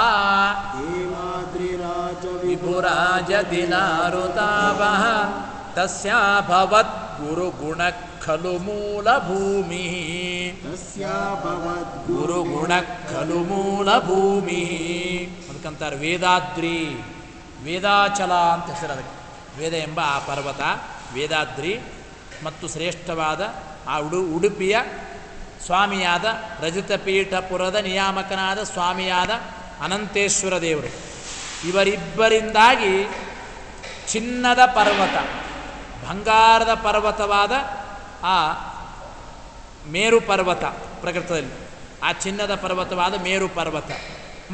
ವಿಭುರಾಜ ದಿಲಾರುತಾಭಃ ತಸ್ಯಾಭವತ್ ಗುರುಗುಣ ಖಲು ಮೂಲಭೂಮಿ, ಗುರುಗುಣ ಖಲು ಮೂಲಭೂಮಿ. ಅದಕ್ಕಂತಾರೆ ವೇದಾದ್ರಿ, ವೇದಾಚಲ ಅಂತ ಹೆಸರು ಅದಕ್ಕೆ. ವೇದ ಎಂಬ ಆ ಪರ್ವತ ವೇದಾದ್ರಿ ಮತ್ತು ಶ್ರೇಷ್ಠವಾದ ಆ ಉಡುಪಿಯ ಸ್ವಾಮಿಯಾದ ರಜತಪೀಠಪುರದ ನಿಯಾಮಕನಾದ ಸ್ವಾಮಿಯಾದ ಅನಂತೇಶ್ವರ ದೇವರು, ಇವರಿಬ್ಬರಿಂದಾಗಿ ಚಿನ್ನದ ಪರ್ವತ, ಬಂಗಾರದ ಪರ್ವತವಾದ ಆ ಮೇರು ಪರ್ವತ ಪ್ರಕೃತದಲ್ಲಿ, ಆ ಚಿನ್ನದ ಪರ್ವತವಾದ ಮೇರು ಪರ್ವತ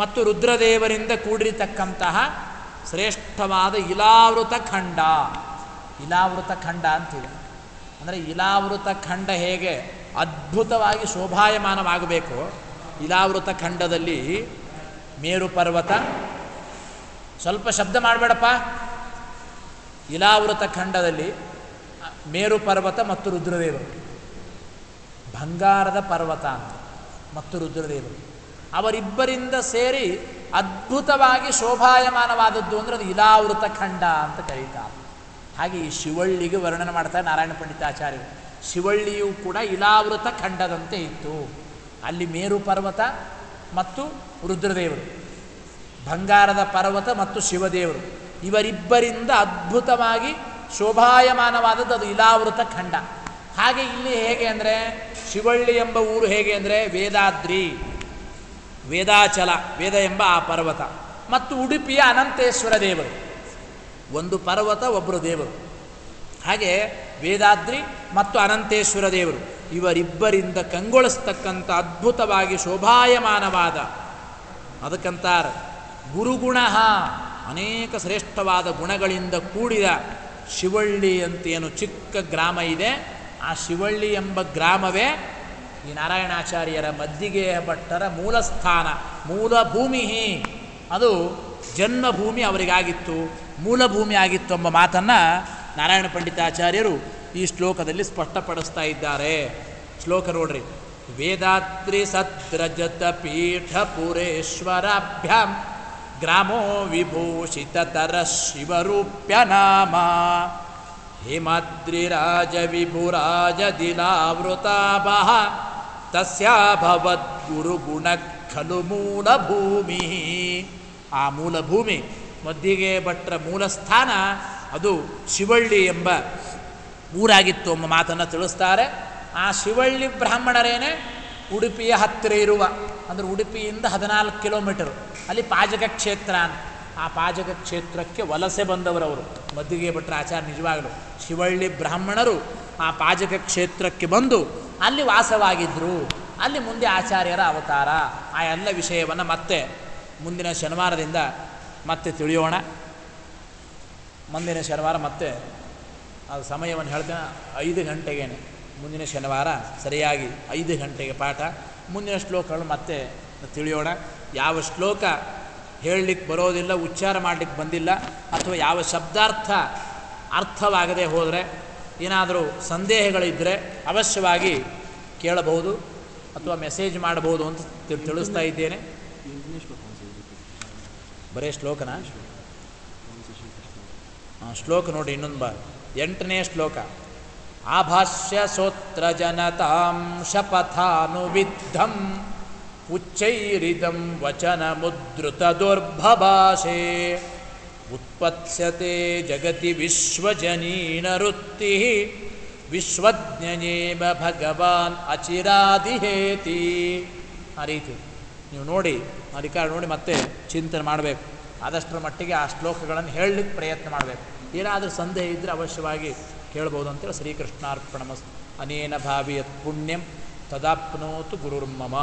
ಮತ್ತು ರುದ್ರದೇವರಿಂದ ಕೂಡಿರತಕ್ಕಂತಹ ಶ್ರೇಷ್ಠವಾದ ಇಲಾವೃತ ಖಂಡ. ಇಲಾವೃತ ಖಂಡ ಅಂತಿದೆ. ಅಂದರೆ ಇಲಾವೃತ ಖಂಡ ಹೇಗೆ ಅದ್ಭುತವಾಗಿ ಶೋಭಾಯಮಾನವಾಗಬೇಕು, ಇಲಾವೃತ ಖಂಡದಲ್ಲಿ ಮೇರು ಪರ್ವತ, ಸ್ವಲ್ಪ ಶಬ್ದ ಮಾಡಬೇಡಪ್ಪ, ಇಲಾವೃತ ಖಂಡದಲ್ಲಿ ಮೇರು ಪರ್ವತ ಮತ್ತು ರುದ್ರದೇವರು, ಬಂಗಾರದ ಪರ್ವತ ಅಂತ ಮತ್ತು ರುದ್ರದೇವರು ಅವರಿಬ್ಬರಿಂದ ಸೇರಿ ಅದ್ಭುತವಾಗಿ ಶೋಭಾಯಮಾನವಾದದ್ದು ಅಂದರೆ ಅದು ಇಲಾವೃತ ಖಂಡ ಅಂತ ಕರೀತಾರೆ. ಹಾಗೆ ಈ ಶಿವಳ್ಳಿಗೆ ವರ್ಣನೆ ಮಾಡ್ತಾರೆ ನಾರಾಯಣ ಪಂಡಿತಾಚಾರ್ಯರು. ಶಿವಳ್ಳಿಯೂ ಕೂಡ ಇಲಾವೃತ ಖಂಡದಂತೆ ಇತ್ತು. ಅಲ್ಲಿ ಮೇರು ಪರ್ವತ ಮತ್ತು ರುದ್ರದೇವರು, ಬಂಗಾರದ ಪರ್ವತ ಮತ್ತು ಶಿವದೇವರು, ಇವರಿಬ್ಬರಿಂದ ಅದ್ಭುತವಾಗಿ ಶೋಭಾಯಮಾನವಾದದ್ದು ಅದು ಇಲಾವೃತ ಖಂಡ. ಹಾಗೆ ಇಲ್ಲಿ ಹೇಗೆ ಅಂದರೆ ಶಿವಳ್ಳಿ ಎಂಬ ಊರು ಹೇಗೆ ಅಂದರೆ ವೇದಾದ್ರಿ, ವೇದಾಚಲ, ವೇದ ಎಂಬ ಆ ಪರ್ವತ ಮತ್ತು ಉಡುಪಿಯ ಅನಂತೇಶ್ವರ ದೇವರು, ಒಂದು ಪರ್ವತ ಒಬ್ಬರು ದೇವರು. ಹಾಗೆ ವೇದಾದ್ರಿ ಮತ್ತು ಅನಂತೇಶ್ವರ ದೇವರು ಇವರಿಬ್ಬರಿಂದ ಕಂಗೊಳಿಸ್ತಕ್ಕಂಥ ಅದ್ಭುತವಾಗಿ ಶೋಭಾಯಮಾನವಾದ, ಅದಕ್ಕಂತಾರೆ ಗುರುಗುಣ, ಅನೇಕ ಶ್ರೇಷ್ಠವಾದ ಗುಣಗಳಿಂದ ಕೂಡಿದ ಶಿವಳ್ಳಿ ಅಂತೇನು ಚಿಕ್ಕ ಗ್ರಾಮ ಇದೆ. ಆ ಶಿವಳ್ಳಿ ಎಂಬ ಗ್ರಾಮವೇ ಈ ನಾರಾಯಣಾಚಾರ್ಯರ ಮದ್ದಿಗೆ ಭಟ್ಟರ ಮೂಲ ಸ್ಥಾನ, ಮೂಲಭೂಮಿ. ಅದು ಜನ್ಮಭೂಮಿ ಅವರಿಗಾಗಿತ್ತು, ಮೂಲಭೂಮಿ ಆಗಿತ್ತು ಎಂಬ ಮಾತನ್ನು ನಾರಾಯಣ ಪಂಡಿತಾಚಾರ್ಯರು ಈ ಶ್ಲೋಕದಲ್ಲಿ ಸ್ಪಷ್ಟಪಡಿಸ್ತಾ ಇದ್ದಾರೆ. ಶ್ಲೋಕ ನೋಡ್ರಿ. ವೇದಾದ್ರಿ ಸದ್ರಜತ ಪೀಠ ಪುರೇಶ್ವರಾಭ್ಯಾಂ ಗ್ರಾಮೋ ವಿಭೂಷಿತತರ ಶಿವರೂಪ್ಯ ನಾಮ ಹೇಮಾದ್ರಿರಾಜ ವಿಭುರಾಜ ದಿಲಾವೃತಾಭಃ ತಸ್ಯಾಭವದ್ ಗುರುಗುಣ ಖಲು ಮೂಲಭೂಮಿ. ಆ ಮೂಲಭೂಮಿ ಮದ್ದಿಗೆ ಭಟ್ರ ಮೂಲಸ್ಥಾನ ಅದು ಶಿವಳ್ಳಿ ಎಂಬ ಊರಾಗಿತ್ತು ಎಂಬ ಮಾತನ್ನು ತಿಳಿಸ್ತಾರೆ. ಆ ಶಿವಳ್ಳಿ ಬ್ರಾಹ್ಮಣರೇನೆ ಉಡುಪಿಯ ಹತ್ತಿರ ಇರುವ, ಅಂದರೆ ಉಡುಪಿಯಿಂದ 14 ಕಿಲೋಮೀಟರು ಅಲ್ಲಿ ಪಾಜಕ ಕ್ಷೇತ್ರ ಅಂತ. ಆ ಪಾಜಕ ಕ್ಷೇತ್ರಕ್ಕೆ ವಲಸೆ ಬಂದವರವರು ಮದ್ದಿಗೆ ಭಟ್ರ ಆಚಾರ್ಯ. ನಿಜವಾಗಲು ಶಿವಳ್ಳಿ ಬ್ರಾಹ್ಮಣರು ಆ ಪಾಜಕ ಕ್ಷೇತ್ರಕ್ಕೆ ಬಂದು ಅಲ್ಲಿ ವಾಸವಾಗಿದ್ದರು. ಅಲ್ಲಿ ಮುಂದೆ ಆಚಾರ್ಯರ ಅವತಾರ. ಆ ಎಲ್ಲ ವಿಷಯವನ್ನು ಮತ್ತೆ ಮುಂದಿನ ಶನಿವಾರದಿಂದ ಮತ್ತೆ ತಿಳಿಯೋಣ. ಮುಂದಿನ ಶನಿವಾರ ಮತ್ತೆ ಅದು ಸಮಯವನ್ನು ಹೇಳ್ತೇನೆ, 5 ಗಂಟೆಗೇನೆ ಮುಂದಿನ ಶನಿವಾರ ಸರಿಯಾಗಿ 5 ಗಂಟೆಗೆ ಪಾಠ. ಮುಂದಿನ ಶ್ಲೋಕಗಳು ಮತ್ತೆ ತಿಳಿಯೋಣ. ಯಾವ ಶ್ಲೋಕ ಹೇಳಲಿಕ್ಕೆ ಬರೋದಿಲ್ಲ, ಉಚ್ಚಾರ ಮಾಡಲಿಕ್ಕೆ ಬಂದಿಲ್ಲ, ಅಥವಾ ಯಾವ ಶಬ್ದಾರ್ಥ ಅರ್ಥವಾಗದೆ ಹೋದರೆ ಏನಾದರೂ ಸಂದೇಹಗಳಿದ್ದರೆ ಅವಶ್ಯವಾಗಿ ಕೇಳಬಹುದು ಅಥವಾ ಮೆಸೇಜ್ ಮಾಡಬಹುದು ಅಂತ ತಿಳಿಸ್ತಾ ಇದ್ದೇನೆ. ಬರೇ ಶ್ಲೋಕನ ಶ್ಲೋಕ ನೋಡಿ ಇನ್ನೊಂದು 8ನೇ ಶ್ಲೋಕ. ಆಭಾಷ್ಯ ಸೋತ್ರ ಜನತಾಂ ಶಪಥಾನುವಿದ್ಧಂ ಉಚ್ಚೈರಿದಂ ವಚನ ಮುದ್ರುತ ದುರ್ಭಭಾಷೆ ಉತ್ಪತ್ಸ್ಯತೆ ಜಗತಿ ವಿಶ್ವಜನೀನ ವೃತ್ತಿ ವಿಶ್ವಜ್ಞನೇಮ ಭಗವಾನ್ ಅಚಿರಾದಿಹೇತಿ. ಆ ರೀತಿ ನೀವು ನೋಡಿ, ಅಧಿಕಾರ ನೋಡಿ ಮತ್ತೆ ಚಿಂತನೆ ಮಾಡಬೇಕು. ಆದಷ್ಟರ ಮಟ್ಟಿಗೆ ಆ ಶ್ಲೋಕಗಳನ್ನು ಹೇಳಲಿಕ್ಕೆ ಪ್ರಯತ್ನ ಮಾಡಬೇಕು. ಏನಾದರೂ ಸಂದೇಹ ಇದ್ದರೆ ಅವಶ್ಯವಾಗಿ ಕೇಳ್ಬೋದು ಅಂತೇಳಿ ಶ್ರೀಕೃಷ್ಣಾರ್ಪಣಮಸ್ತು. ಅನೇನ ಭಾವಿಯತ್ ಪುಣ್ಯಂ ತದಾಪ್ನೋತು ಗುರುರ್ಮಮ.